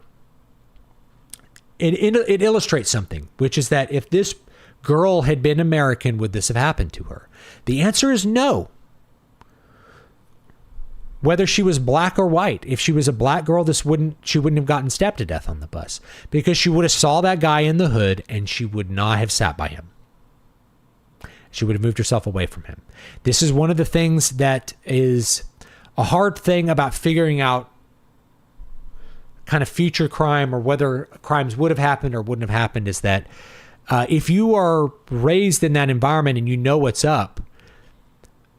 it illustrates something, which is that if this girl had been American, would this have happened to her? The answer is no. Whether she was black or white, if she was a black girl, she wouldn't have gotten stabbed to death on the bus, because she would have saw that guy in the hood and she would not have sat by him. She would have moved herself away from him. This is one of the things that is a hard thing about figuring out kind of future crime, or whether crimes would have happened or wouldn't have happened, is that if you are raised in that environment and you know what's up,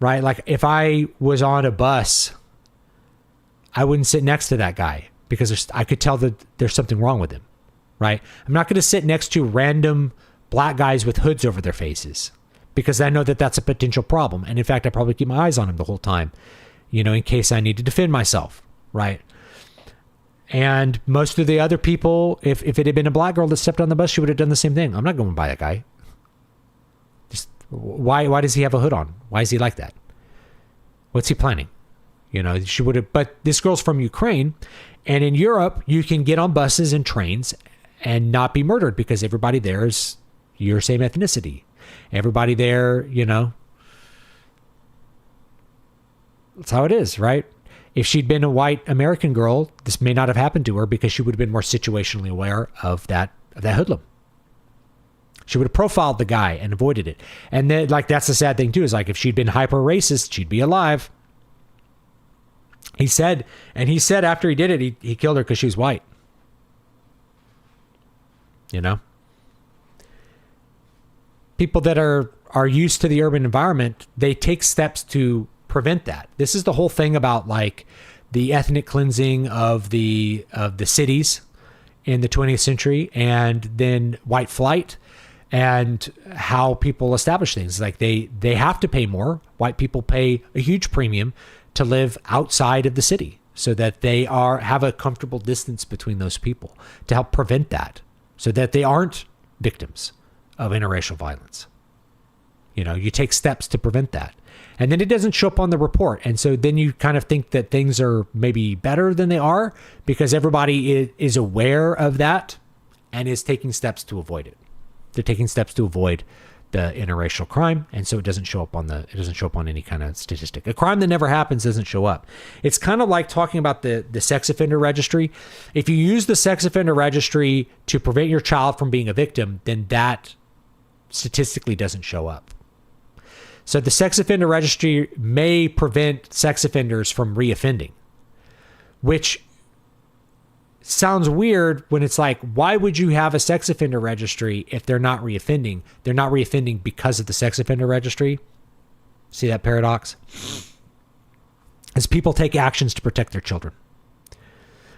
right? Like, if I was on a bus, I wouldn't sit next to that guy because I could tell that there's something wrong with him, right? I'm not going to sit next to random black guys with hoods over their faces because I know that that's a potential problem. And in fact, I probably keep my eyes on him the whole time, in case I need to defend myself, right? And most of the other people, if it had been a black girl that stepped on the bus, she would have done the same thing. I'm not going by that guy. Just why does he have a hood on? Why is he like that? What's he planning? She would have, but this girl's from Ukraine, and in Europe, you can get on buses and trains and not be murdered because everybody there is your same ethnicity. Everybody there, that's how it is, right? If she'd been a white American girl, this may not have happened to her because she would have been more situationally aware of that hoodlum. She would have profiled the guy and avoided it. And then, like, that's the sad thing too, is like, if she'd been hyper racist, she'd be alive. He said after he did it, he killed her because she was white. People that are used to the urban environment, they take steps to prevent that. This is the whole thing about, like, the ethnic cleansing of the cities in the 20th century, and then white flight, and how people establish things. Like they have to pay more. White people pay a huge premium to live outside of the city so that they have a comfortable distance between those people to help prevent that, so that they aren't victims of interracial violence. You take steps to prevent that. And then it doesn't show up on the report. And so then you kind of think that things are maybe better than they are because everybody is aware of that and is taking steps to avoid it. They're taking steps to avoid the interracial crime, and so it doesn't show up on any kind of statistic. A crime that never happens doesn't show up. It's kind of like talking about the sex offender registry. If you use the sex offender registry to prevent your child from being a victim, then that statistically doesn't show up. So the sex offender registry may prevent sex offenders from reoffending, which sounds weird when it's like, why would you have a sex offender registry if they're not reoffending? They're not reoffending because of the sex offender registry. See that paradox? As people take actions to protect their children.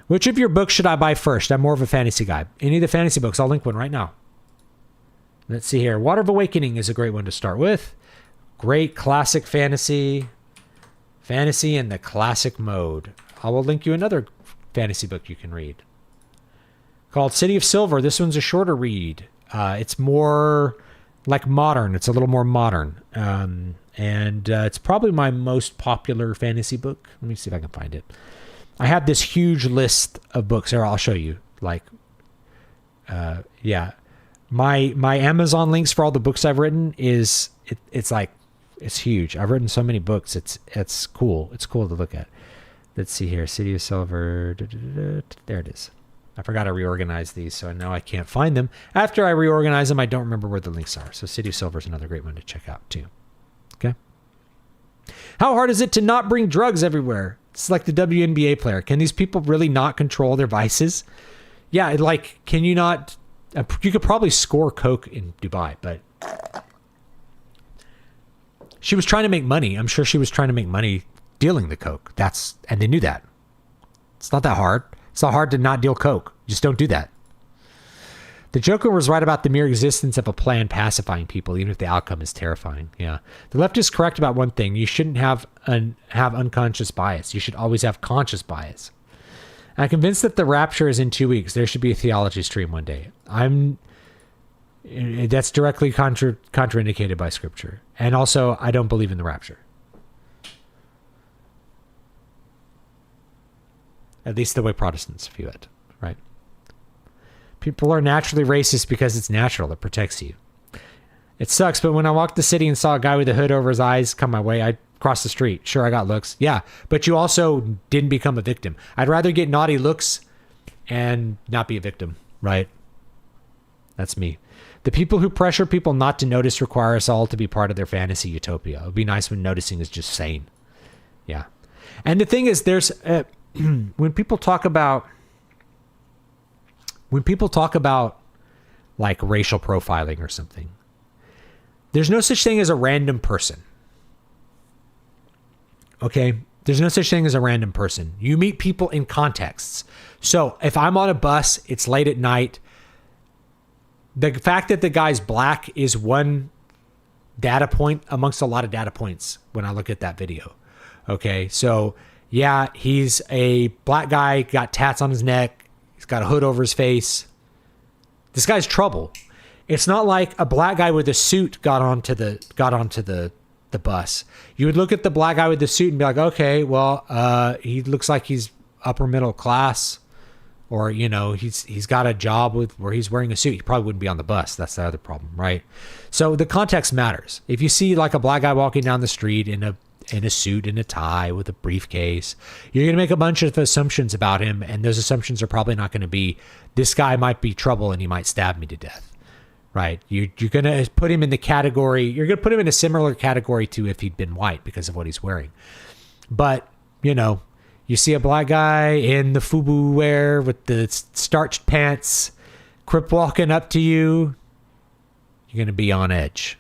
Which of your books should I buy first? I'm more of a fantasy guy. Any of the fantasy books, I'll link one right now. Let's see here. Water of Awakening is a great one to start with. Great classic fantasy. Fantasy in the classic mode. I will link you another fantasy book you can read called City of Silver. This one's a shorter read. It's more like modern. It's a little more modern. And it's probably my most popular fantasy book. Let me see if I can find it. I have this huge list of books here. I'll show you. My Amazon links for all the books I've written it's huge. I've written so many books. It's cool. It's cool to look at. Let's see here. City of Silver. There it is. I forgot to reorganize these, so now I can't find them. After I reorganize them, I don't remember where the links are. So City of Silver is another great one to check out too. Okay. How hard is it to not bring drugs everywhere? It's like the WNBA player. Can these people really not control their vices? Yeah, can you not? You could probably score coke in Dubai, but she was trying to make money. I'm sure she was trying to make money dealing the coke. And they knew that. It's not that hard. It's not hard to not deal coke. Just don't do that. The Joker was right about the mere existence of a plan pacifying people, even if the outcome is terrifying. Yeah. The left is correct about one thing. You shouldn't have unconscious bias. You should always have conscious bias. I'm convinced that the rapture is in 2 weeks. There should be a theology stream one day. That's directly contraindicated by scripture. And also, I don't believe in the rapture. At least the way Protestants view it, right? People are naturally racist because it's natural. It protects you. It sucks, but when I walked the city and saw a guy with a hood over his eyes come my way, I crossed the street. Sure, I got looks. Yeah, but you also didn't become a victim. I'd rather get naughty looks and not be a victim, right? That's me. The people who pressure people not to notice require us all to be part of their fantasy utopia. It would be nice when noticing is just sane. Yeah. And the thing is, there's... when people talk about like racial profiling or something, there's no such thing as a random person. Okay? There's no such thing as a random person. You meet people in contexts. So if I'm on a bus, it's late at night, the fact that the guy's black is one data point amongst a lot of data points when I look at that video. Okay? So yeah, he's a black guy, got tats on his neck. He's got a hood over his face. This guy's trouble. It's not like a black guy with a suit got onto the bus. You would look at the black guy with the suit and be like, okay, well, he looks like he's upper middle class, or he's got a job where he's wearing a suit. He probably wouldn't be on the bus. That's the other problem, right? So the context matters. If you see like a black guy walking down the street in a suit and a tie with a briefcase, you're going to make a bunch of assumptions about him, and those assumptions are probably not going to be, this guy might be trouble and he might stab me to death, right? You're going to put him in the category, you're going to put him in a similar category to if he'd been white because of what he's wearing. But, you see a black guy in the FUBU wear with the starched pants, crip walking up to you, you're going to be on edge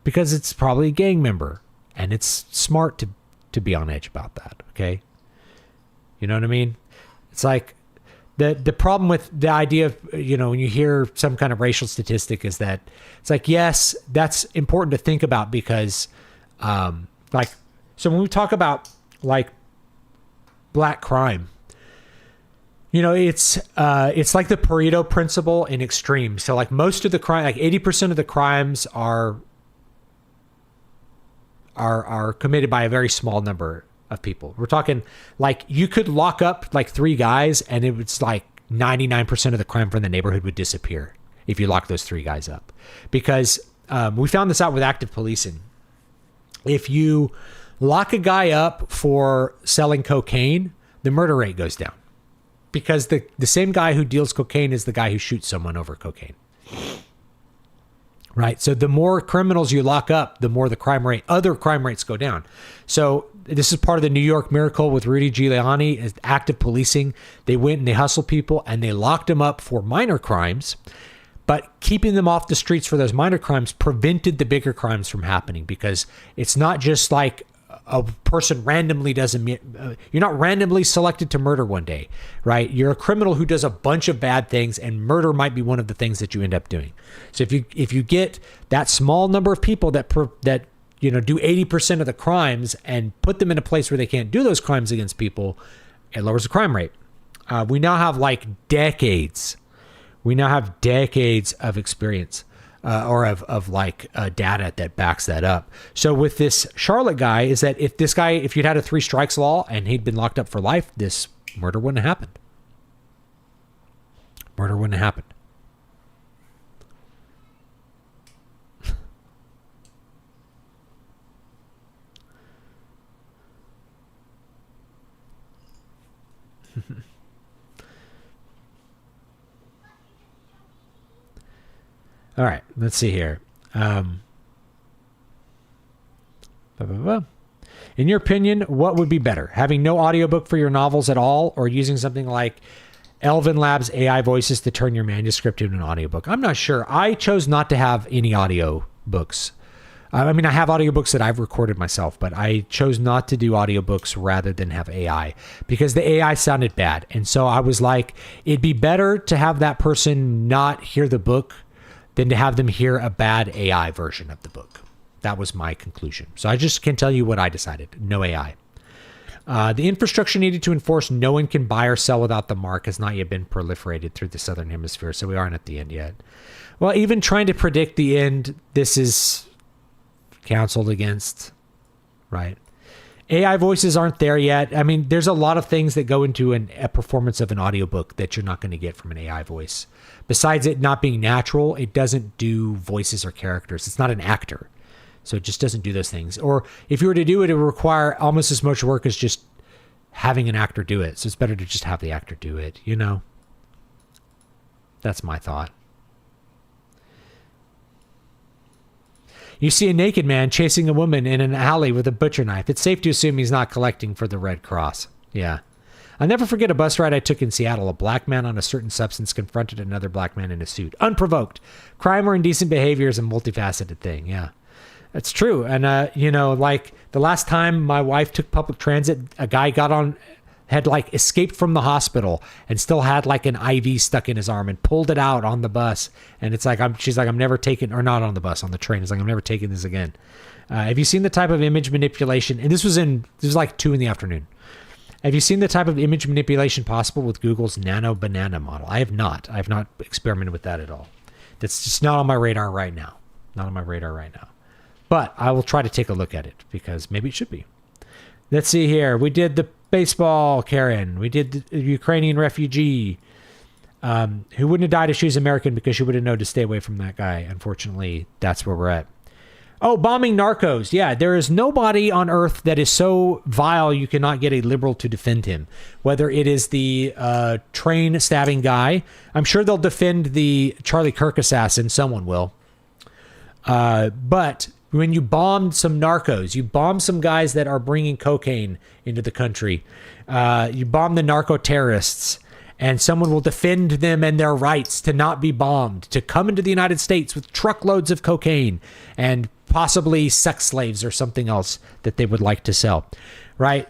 because it's probably a gang member. And it's smart to be on edge about that, okay? You know what I mean? It's like The problem with the idea of, when you hear some kind of racial statistic is that it's like, yes, that's important to think about because, so when we talk about like black crime, it's like the Pareto principle in extreme. So like most of the crime, like 80% of the crimes are committed by a very small number of people. We're talking like you could lock up like 3 guys and it was like 99% of the crime from the neighborhood would disappear if you lock those 3 guys up. Because we found this out with active policing. If you lock a guy up for selling cocaine, the murder rate goes down. Because the same guy who deals cocaine is the guy who shoots someone over cocaine. Right? So the more criminals you lock up, the more the other crime rates go down. So this is part of the New York miracle with Rudy Giuliani, is active policing. They went and they hustled people and they locked them up for minor crimes, but keeping them off the streets for those minor crimes prevented the bigger crimes from happening, because it's not just like a person randomly you're not randomly selected to murder one day, right? You're a criminal who does a bunch of bad things, and murder might be one of the things that you end up doing. So if you get that small number of people that do 80% of the crimes and put them in a place where they can't do those crimes against people, it lowers the crime rate. We now have like decades. We now have decades of experience. Or of data that backs that up. So with this Charlotte guy, is that if you'd had a 3 strikes law and he'd been locked up for life, this murder wouldn't have happened. Murder wouldn't have happened. All right, let's see here. In your opinion, what would be better? Having no audiobook for your novels at all, or using something like Elven Labs AI voices to turn your manuscript into an audiobook? I'm not sure. I chose not to have any audio books. I have audiobooks that I've recorded myself, but I chose not to do audiobooks rather than have AI, because the AI sounded bad. And so I was like, it'd be better to have that person not hear the book than to have them hear a bad AI version of the book. That was my conclusion. So I just can tell you what I decided. No AI. The infrastructure needed to enforce no one can buy or sell without the mark has not yet been proliferated through the Southern Hemisphere, so we aren't at the end yet. Well, even trying to predict the end, this is counseled against, right? AI voices aren't there yet. There's a lot of things that go into a performance of an audiobook that you're not going to get from an AI voice. Besides it not being natural, it doesn't do voices or characters. It's not an actor. So it just doesn't do those things. Or if you were to do it, it would require almost as much work as just having an actor do it. So it's better to just have the actor do it, That's my thought. You see a naked man chasing a woman in an alley with a butcher knife. It's safe to assume he's not collecting for the Red Cross. Yeah. I'll never forget a bus ride I took in Seattle. A black man on a certain substance confronted another black man in a suit. Unprovoked. Crime or indecent behavior is a multifaceted thing. Yeah. That's true. And, like the last time my wife took public transit, a guy had escaped from the hospital and still had like an IV stuck in his arm and pulled it out on the bus. And it's like, she's like, I'm never taking, or not on the bus, on the train. It's like, I'm never taking this again. Have you seen the type of image manipulation? And this was like 2 p.m. Have you seen the type of image manipulation possible with Google's nano banana model? I have not. I have not experimented with that at all. That's just not on my radar right now. Not on my radar right now. But I will try to take a look at it because maybe it should be. Let's see here. We did the baseball Karen. We did the Ukrainian refugee who wouldn't have died if she was American because she would have known to stay away from that guy. Unfortunately, that's where we're at. Oh, bombing Narcos. Yeah, there is nobody on earth that is so vile you cannot get a liberal to defend him. Whether it is the train stabbing guy. I'm sure they'll defend the Charlie Kirk assassin. Someone will. But when you bomb some narcos, you bomb some guys that are bringing cocaine into the country. You bomb the narco terrorists. And someone will defend them and their rights to not be bombed, to come into the United States with truckloads of cocaine and possibly sex slaves or something else that they would like to sell, right?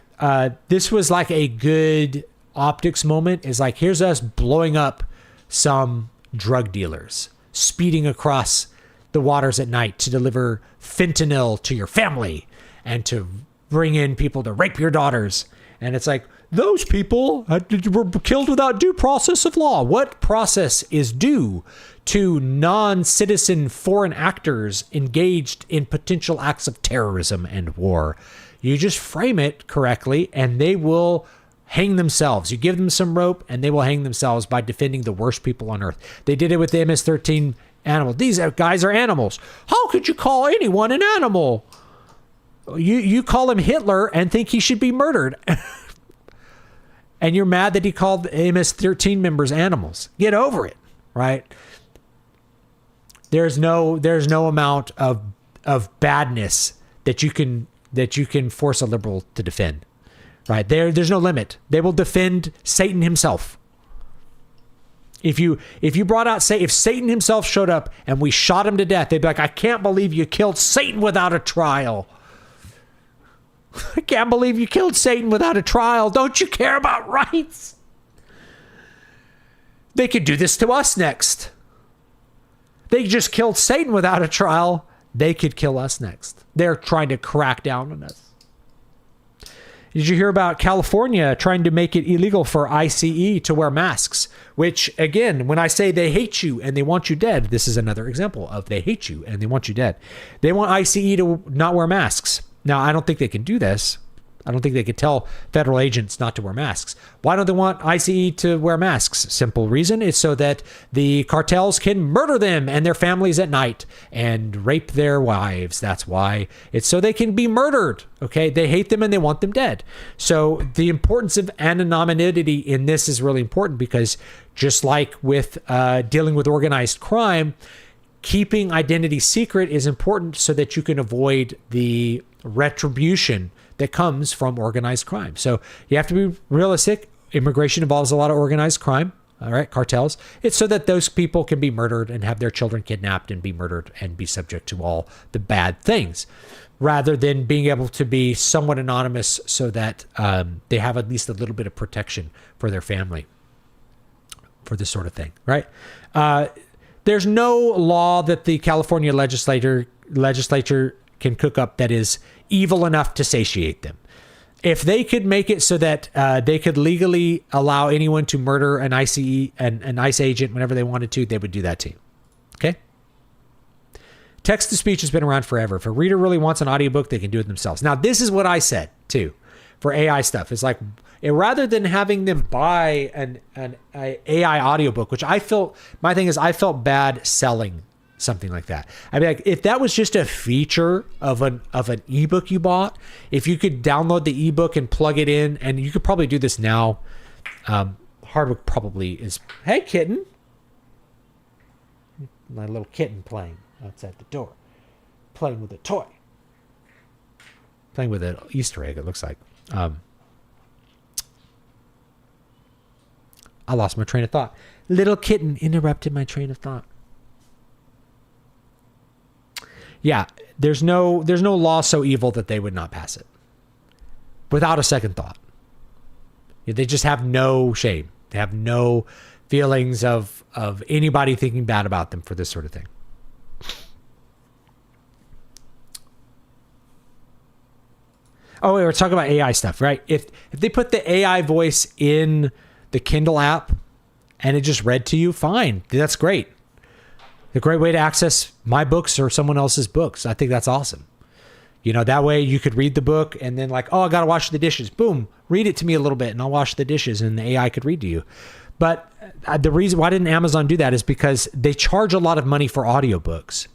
This was like a good optics moment is like, here's us blowing up some drug dealers, speeding across the waters at night to deliver fentanyl to your family and to bring in people to rape your daughters. And it's like, those people were killed without due process of law. What process is due to non-citizen foreign actors engaged in potential acts of terrorism and war? You just frame it correctly and they will hang themselves. You give them some rope and they will hang themselves by defending the worst people on earth. They did it with the MS-13 animal. These guys are animals. How could you call anyone an animal? You call him Hitler and think he should be murdered. And you're mad that he called MS-13 members animals. Get over it, right? There's no amount of badness that you can force a liberal to defend, right? There's no limit. They will defend Satan himself. If you brought out if Satan himself showed up and we shot him to death, they'd be like, I can't believe you killed Satan without a trial. I can't believe you killed Satan without a trial. Don't you care about rights? They could do this to us next. They just killed Satan without a trial. They could kill us next. They're trying to crack down on us. Did you hear about California trying to make it illegal for ICE to wear masks? Which, again, when I say they hate you and they want you dead, this is another example of they hate you and they want you dead. They want ICE to not wear masks. Now, I don't think they can do this. I don't think they could tell federal agents not to wear masks. Why don't they want ICE to wear masks? Simple reason is so that the cartels can murder them and their families at night and rape their wives. That's why. It's so they can be murdered. Okay. They hate them and they want them dead. So the importance of anonymity in this is really important because just like with dealing with organized crime, keeping identity secret is important so that you can avoid the retribution that comes from organized crime. So you have to be realistic. Immigration involves a lot of organized crime. All right. Cartels. It's so that those people can be murdered and have their children kidnapped and be murdered and be subject to all the bad things rather than being able to be somewhat anonymous so that they have at least a little bit of protection for their family for this sort of thing. Right. There's no law that the California legislature can cook up that is evil enough to satiate them. If they could make it so that they could legally allow anyone to murder an ICE agent whenever they wanted to, they would do that too. Okay? Text-to-speech has been around forever. If a reader really wants an audiobook, they can do it themselves. Now, this is what I said too for AI stuff. It's like, rather than having them buy an AI audiobook, which I felt bad selling something like that. I mean, like, if that was just a feature of an ebook you bought, if you could download the ebook and plug it in, and you could probably do this now. Hardwick probably is. Hey, kitten. My little kitten playing outside the door, playing with a toy, playing with an Easter egg. It looks like. I lost my train of thought. Little kitten interrupted my train of thought. Yeah, there's no law so evil that they would not pass it without a second thought. They just have no shame. They have no feelings of anybody thinking bad about them for this sort of thing. Oh, wait, we're talking about AI stuff, right? If they put the AI voice in the Kindle app and it just read to you, fine. That's great. A great way to access my books or someone else's books. I think that's awesome. That way you could read the book and then like, oh, I got to wash the dishes. Boom, read it to me a little bit and I'll wash the dishes and the AI could read to you. But the reason why didn't Amazon do that is because they charge a lot of money for audiobooks.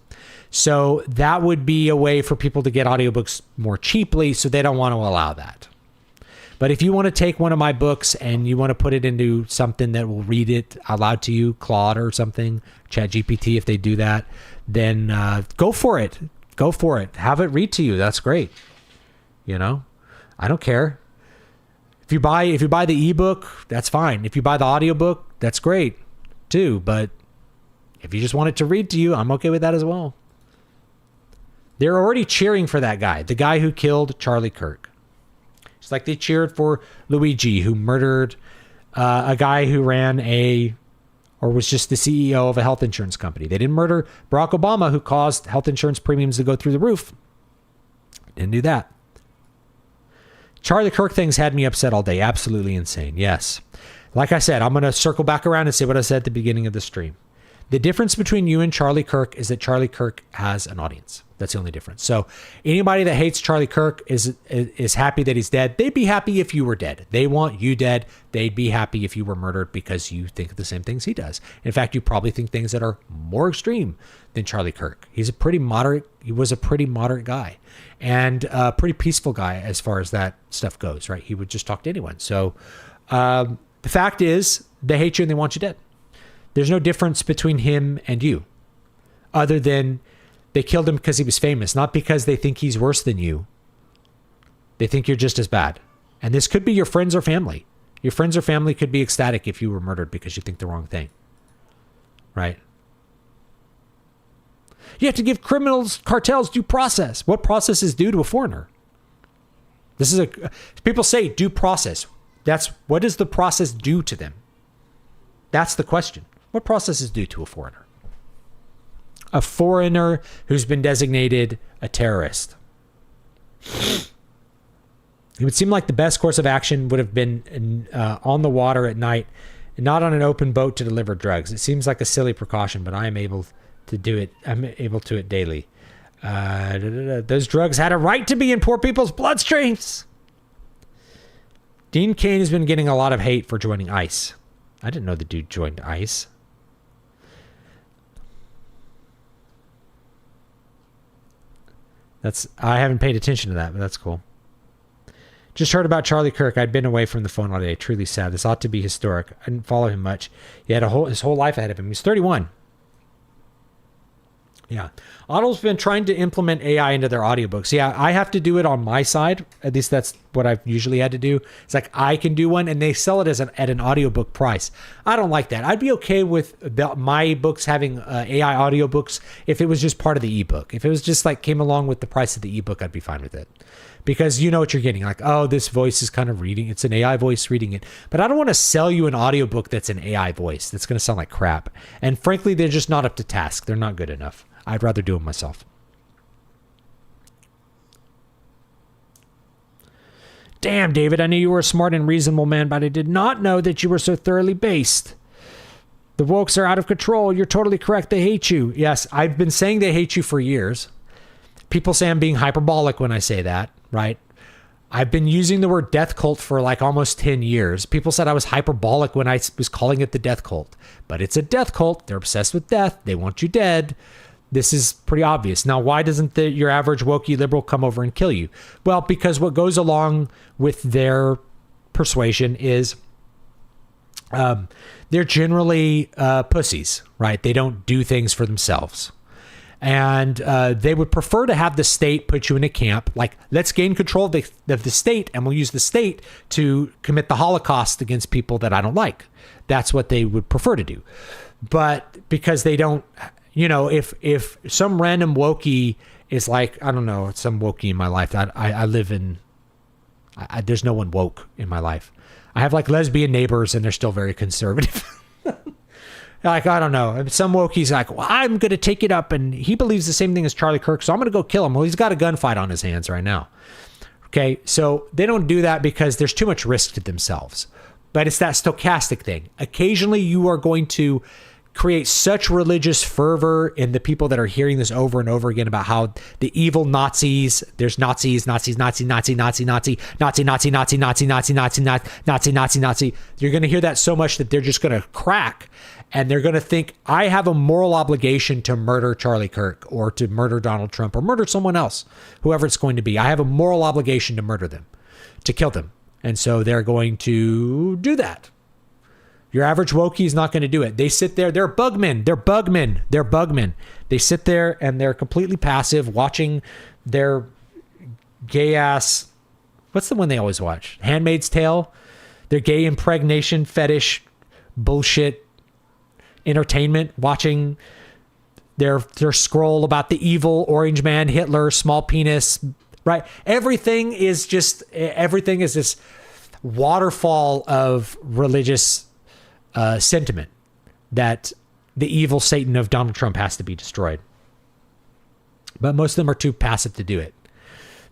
So that would be a way for people to get audiobooks more cheaply. So they don't want to allow that. But if you want to take one of my books and you want to put it into something that will read it aloud to you, Claude or something, ChatGPT, if they do that, then go for it. Go for it. Have it read to you. That's great. I don't care. If you buy the ebook, that's fine. If you buy the audiobook, that's great too. But if you just want it to read to you, I'm okay with that as well. They're already cheering for that guy, the guy who killed Charlie Kirk. It's like they cheered for Luigi, who murdered a guy who ran or was just the CEO of a health insurance company. They didn't murder Barack Obama, who caused health insurance premiums to go through the roof. Didn't do that. Charlie Kirk things had me upset all day. Absolutely insane. Yes. Like I said, I'm going to circle back around and say what I said at the beginning of the stream. The difference between you and Charlie Kirk is that Charlie Kirk has an audience. That's the only difference. So anybody that hates Charlie Kirk is happy that he's dead. They'd be happy if you were dead. They want you dead. They'd be happy if you were murdered because you think the same things he does. In fact, you probably think things that are more extreme than Charlie Kirk. He was a pretty moderate guy and a pretty peaceful guy as far as that stuff goes, right? He would just talk to anyone. So the fact is they hate you and they want you dead. There's no difference between him and you other than they killed him because he was famous, not because they think he's worse than you. They think you're just as bad. And this could be your friends or family. Your friends or family could be ecstatic if you were murdered because you think the wrong thing. Right? You have to give cartels due process. What process is due to a foreigner? People say due process. What does the process do to them? That's the question. What process is due to a foreigner? A foreigner who's been designated a terrorist. It would seem like the best course of action would have been on the water at night and not on an open boat to deliver drugs. It seems like a silly precaution, but I am able to do it. I'm able to it daily. Those drugs had a right to be in poor people's bloodstreams. Dean Cain has been getting a lot of hate for joining ICE. I didn't know the dude joined ICE. I haven't paid attention to that, but that's cool. Just heard about Charlie Kirk. I'd been away from the phone all day. Truly sad. This ought to be historic. I didn't follow him much. He had his whole life ahead of him. He's 31. Yeah. Audible's been trying to implement AI into their audiobooks. Yeah, I have to do it on my side. At least that's what I've usually had to do. It's like I can do one and they sell it at an audiobook price. I don't like that. I'd be okay with my books having AI audiobooks if it was just part of the ebook. If it was just like came along with the price of the ebook, I'd be fine with it. Because you know what you're getting. Like, oh, this voice is kind of reading. It's an AI voice reading it. But I don't want to sell you an audiobook that's an AI voice. That's going to sound like crap. And frankly, they're just not up to task. They're not good enough. I'd rather do it myself. Damn, David, I knew you were a smart and reasonable man, but I did not know that you were so thoroughly based. The wokes are out of control. You're totally correct. They hate you. Yes, I've been saying they hate you for years. People say I'm being hyperbolic when I say that, right? I've been using the word death cult for like almost 10 years. People said I was hyperbolic when I was calling it the death cult. But it's a death cult. They're obsessed with death. They want you dead. This is pretty obvious. Now, why doesn't your average wokey liberal come over and kill you? Well, because what goes along with their persuasion is they're generally pussies, right? They don't do things for themselves. And they would prefer to have the state put you in a camp. Like, let's gain control of the state, and we'll use the state to commit the Holocaust against people that I don't like. That's what they would prefer to do. But because they don't... You know, if some random wokey is like, I don't know, some wokey in my life. I live in, there's no one woke in my life. I have like lesbian neighbors and they're still very conservative. Like, I don't know. Some wokey's like, well, I'm going to take it up. And he believes the same thing as Charlie Kirk. So I'm going to go kill him. Well, he's got a gunfight on his hands right now. Okay. So they don't do that because there's too much risk to themselves. But it's that stochastic thing. Occasionally you are going to create such religious fervor in the people that are hearing this over and over again about how the evil Nazis, there's Nazis. You're going to hear that so much that they're just going to crack and they're going to think, I have a moral obligation to murder Charlie Kirk or to murder Donald Trump or murder someone else, whoever it's going to be. I have a moral obligation to murder them, to kill them. And so they're going to do that. Your average wokey is not going to do it. They sit there. They're bugmen. They sit there and they're completely passive watching their gay ass. What's the one they always watch? Handmaid's Tale. Their gay impregnation fetish bullshit entertainment. Watching their scroll about the evil orange man, Hitler, small penis, right? Everything is this waterfall of religious sentiment that the evil Satan of Donald Trump has to be destroyed. But most of them are too passive to do it.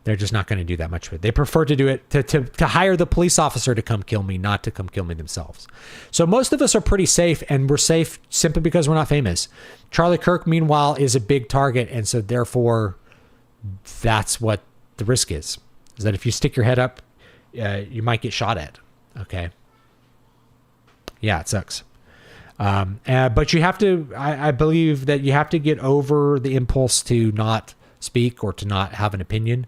They're just not going to do that much with it. They prefer to do it to hire the police officer to come kill me, not to come kill me themselves. So most of us are pretty safe, and we're safe simply because we're not famous. Charlie Kirk, meanwhile, is a big target, and so therefore that's what the risk is that if you stick your head up, you might get shot at. Okay. Yeah, it sucks. But you have to, I believe that you have to get over the impulse to not speak or to not have an opinion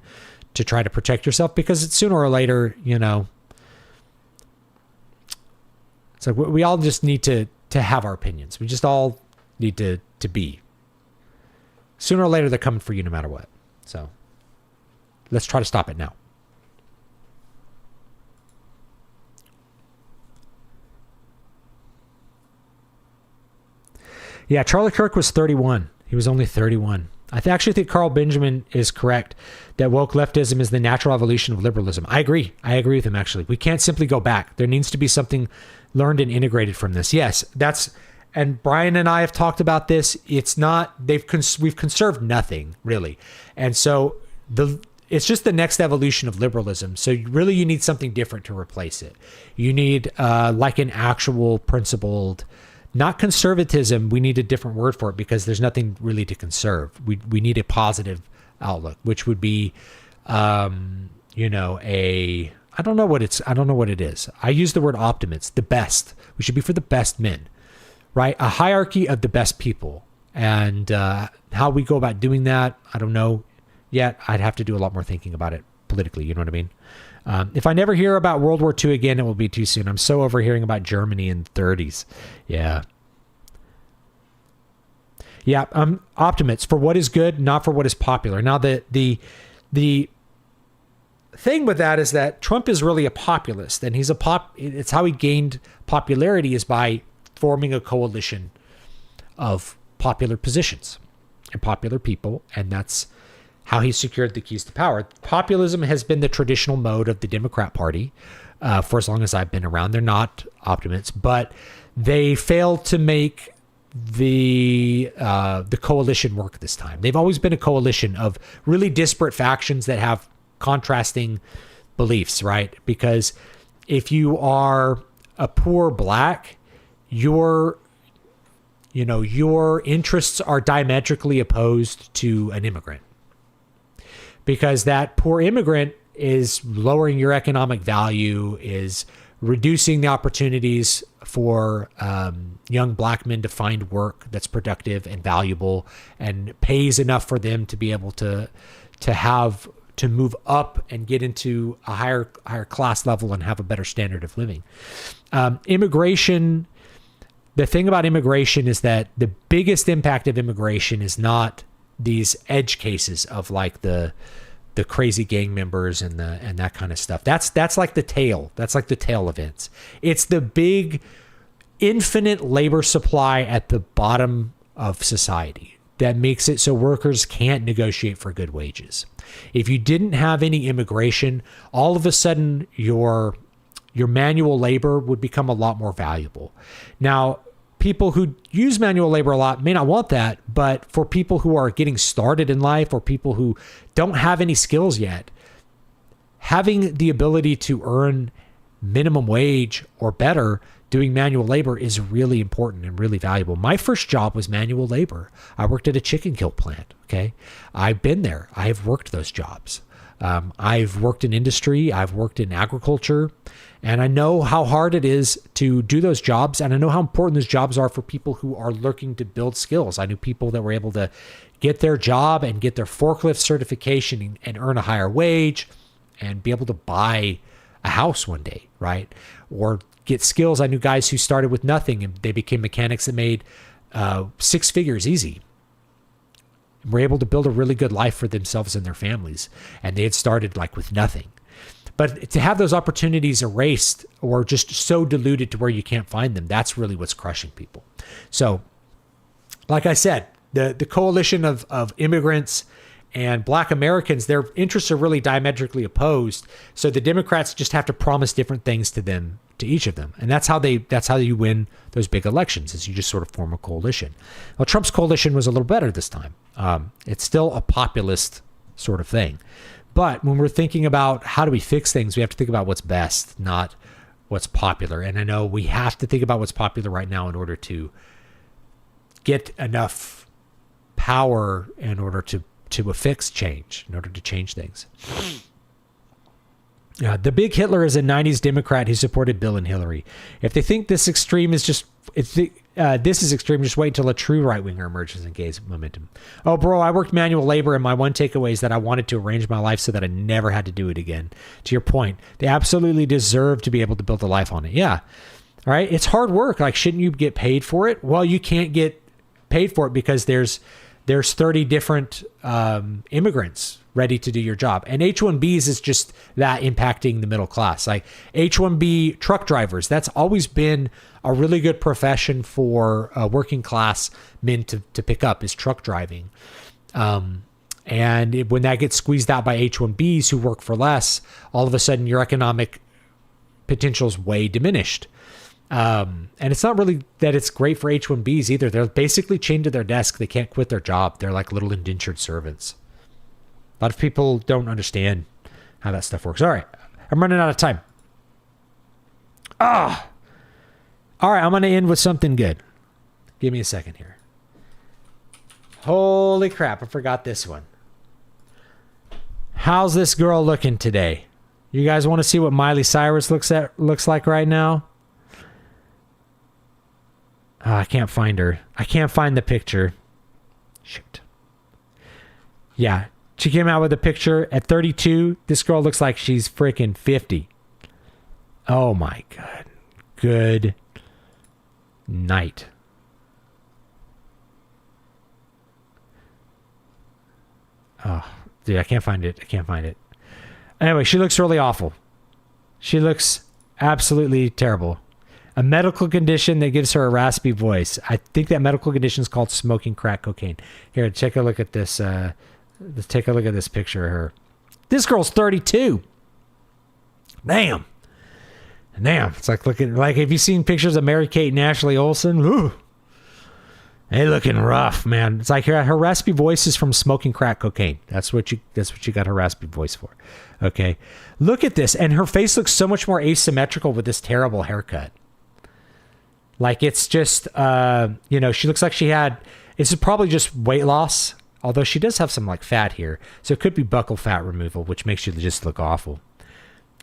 to try to protect yourself, because it's sooner or later, it's like we all just need to have our opinions. We just all need to be. Sooner or later, they're coming for you no matter what. So let's try to stop it now. Yeah, Charlie Kirk was 31. He was only 31. I actually think Carl Benjamin is correct that woke leftism is the natural evolution of liberalism. I agree. I agree with him, actually. We can't simply go back. There needs to be something learned and integrated from this. Yes, and Brian and I have talked about this. It's not, we've conserved nothing, really. And so it's just the next evolution of liberalism. So really you need something different to replace it. You need like an actual principled, not conservatism. We need a different word for it because there's nothing really to conserve. We need a positive outlook, which would be, I don't know what it is. I use the word optimists, the best. We should be for the best men, right? A hierarchy of the best people. And how we go about doing that, I don't know yet. I'd have to do a lot more thinking about it politically. You know what I mean? If I never hear about World War II again, it will be too soon. I'm so over hearing about Germany in the 30s. Yeah. Yeah, I'm optimists for what is good, not for what is popular. Now, the thing with that is that Trump is really a populist, and it's how he gained popularity is by forming a coalition of popular positions and popular people, and that's how he secured the keys to power. Populism has been the traditional mode of the Democrat Party for as long as I've been around. They're not optimists, but they failed to make the coalition work this time. They've always been a coalition of really disparate factions that have contrasting beliefs, right? Because if you are a poor black, your interests are diametrically opposed to an immigrant. Because that poor immigrant is lowering your economic value, is reducing the opportunities for young black men to find work that's productive and valuable and pays enough for them to be able to move up and get into a higher class level and have a better standard of living. Immigration, the thing about immigration is that the biggest impact of immigration is not these edge cases of like the crazy gang members and that kind of stuff. That's like the tail. That's like the tail events. It's the big infinite labor supply at the bottom of society that makes it so workers can't negotiate for good wages. If you didn't have any immigration, all of a sudden your manual labor would become a lot more valuable. Now, people who use manual labor a lot may not want that, but for people who are getting started in life or people who don't have any skills yet, having the ability to earn minimum wage or better doing manual labor is really important and really valuable. My first job was manual labor. I worked at a chicken kill plant. Okay. I've been there. I have worked those jobs. I've worked in industry. I've worked in agriculture. And I know how hard it is to do those jobs. And I know how important those jobs are for people who are looking to build skills. I knew people that were able to get their job and get their forklift certification and earn a higher wage and be able to buy a house one day, right? Or get skills. I knew guys who started with nothing and they became mechanics that made 6 figures easy. Were able to build a really good life for themselves and their families. And they had started like with nothing. But to have those opportunities erased or just so diluted to where you can't find them, that's really what's crushing people. So, like I said, the coalition of immigrants and black Americans, their interests are really diametrically opposed. So the Democrats just have to promise different things to them, to each of them. And that's how you win those big elections, is you just sort of form a coalition. Well, Trump's coalition was a little better this time. It's still a populist sort of thing. But when we're thinking about how do we fix things, we have to think about what's best, not what's popular. And I know we have to think about what's popular right now in order to get enough power in order to affix change, in order to change things. The big Hitler is a 90s Democrat who supported Bill and Hillary. If they think this extreme is just, this is extreme, just wait until a true right-winger emerges and gains momentum. Oh, bro, I worked manual labor, and my one takeaway is that I wanted to arrange my life so that I never had to do it again. To your point, they absolutely deserve to be able to build a life on it. Yeah. All right. It's hard work. Like, shouldn't you get paid for it? Well, you can't get paid for it because there's 30 different immigrants ready to do your job. And H-1Bs is just that impacting the middle class. Like H-1B truck drivers, that's always been a really good profession for working class men to pick up, is truck driving. When that gets squeezed out by H-1Bs who work for less, all of a sudden your economic potential is way diminished. And it's not really that it's great for H-1Bs either. They're basically chained to their desk. They can't quit their job. They're like little indentured servants. A lot of people don't understand how that stuff works. All right. I'm running out of time. All right. I'm going to end with something good. Give me a second here. Holy crap. I forgot this one. How's this girl looking today? You guys want to see what Miley Cyrus looks like right now? I can't find her. I can't find the picture. Shoot. Yeah. She came out with a picture at 32. This girl looks like she's freaking 50. Oh my God. Good night. Oh, dude, I can't find it. Anyway, she looks really awful. She looks absolutely terrible. A medical condition that gives her a raspy voice. I think that medical condition is called smoking crack cocaine. Here, take a look at this. Let's take a look at this picture of her. This girl's 32. Damn. It's like looking like, have you seen pictures of Mary-Kate and Ashley Olsen? Ooh. They looking rough, man. It's like her raspy voice is from smoking crack cocaine. That's what you got her raspy voice for. Okay. Look at this. And her face looks so much more asymmetrical with this terrible haircut. Like it's just, she looks like this is probably just weight loss. Although she does have some like fat here. So it could be buccal fat removal, which makes you just look awful.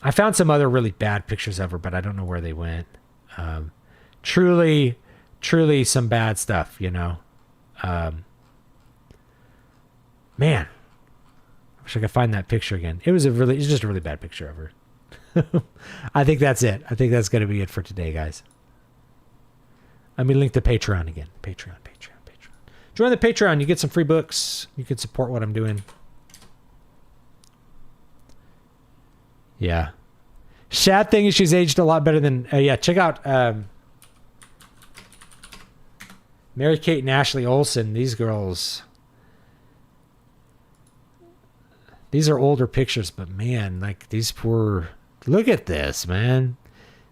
I found some other really bad pictures of her, but I don't know where they went. Truly some bad stuff, Man, I wish I could find that picture again. It's just a really bad picture of her. I think that's it. I think that's going to be it for today, guys. Let me link the Patreon again. Patreon. Join the Patreon. You get some free books. You can support what I'm doing. Yeah. Sad thing is she's aged a lot better than... check out Mary-Kate and Ashley Olsen. These girls... These are older pictures, but man, like these poor... Look at this, man.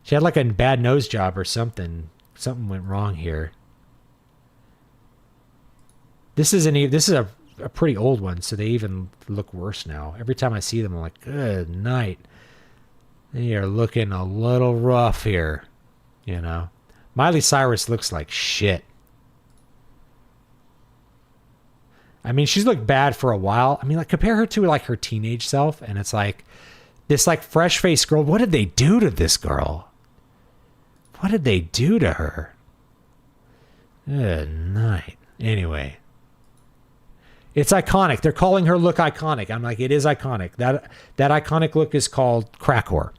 She had like a bad nose job or something. Something went wrong here. This is a pretty old one, so they even look worse now. Every time I see them, I'm like, good night. They are looking a little rough here, Miley Cyrus looks like shit. I mean, she's looked bad for a while. I mean, like compare her to like her teenage self, and it's like this like fresh-faced girl. What did they do to this girl? What did they do to her? Good night. Anyway. It's iconic. They're calling her look iconic. I'm like, it is iconic. That iconic look is called crack whore.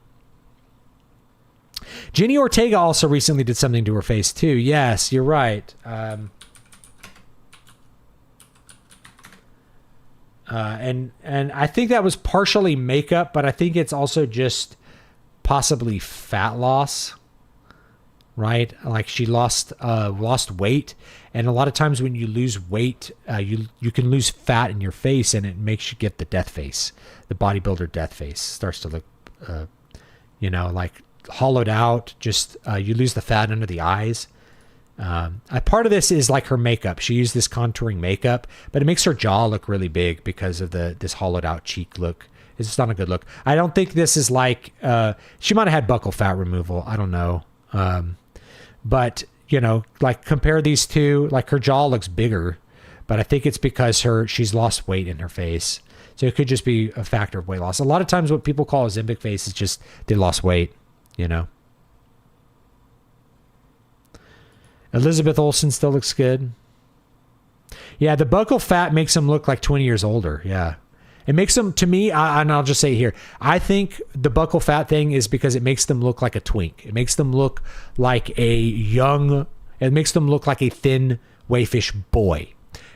Jenny Ortega also recently did something to her face too. Yes, you're right. And I think that was partially makeup, but I think it's also just possibly fat loss. right? Like she lost weight, and a lot of times when you lose weight, you can lose fat in your face, and it makes you get the death face, the bodybuilder death face. Starts to look, like hollowed out. Just you lose the fat under the eyes. Part of this is like her makeup. She used this contouring makeup, but it makes her jaw look really big because of this hollowed out cheek look. It's just not a good look. I don't think this is like, she might have had buccal fat removal. I don't know. But like compare these two, like her jaw looks bigger, but I think it's because she's lost weight in her face. So it could just be a factor of weight loss. A lot of times what people call a Zimbic face is just they lost weight, Elizabeth Olsen still looks good. Yeah, the buccal fat makes them look like 20 years older. Yeah. It makes them, to me, and I'll just say here, I think the buccal fat thing is because it makes them look like a twink. It makes them look like it makes them look like a thin wayfish boy.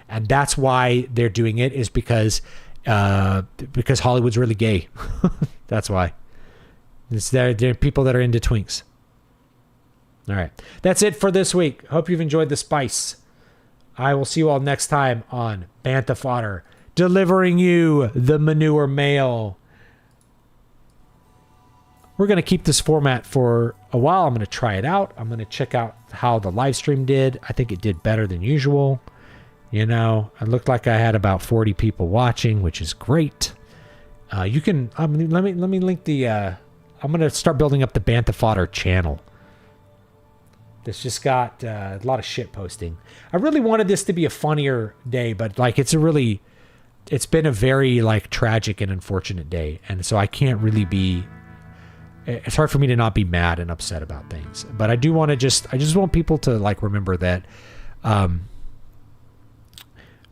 And that's why they're doing it, is because Hollywood's really gay. That's why. They're people that are into twinks. All right. That's it for this week. Hope you've enjoyed the spice. I will see you all next time on Bantha Fodder, delivering you the manure mail. We're going to keep this format for a while. I'm going to try it out. I'm going to check out how the live stream did. I think it did better than usual. It looked like I had about 40 people watching, which is great. You can, let me link I'm going to start building up the Bantha Fodder channel. This just got a lot of shit posting. I really wanted this to be a funnier day, but like it's been a very like tragic and unfortunate day. And so I can't really it's hard for me to not be mad and upset about things. But I do want to I just want people to like remember that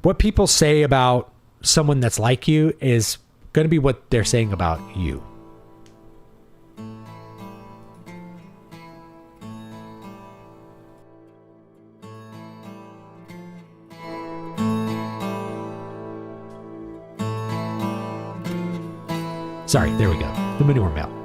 what people say about someone that's like you is going to be what they're saying about you. Sorry, there we go. The manure mail.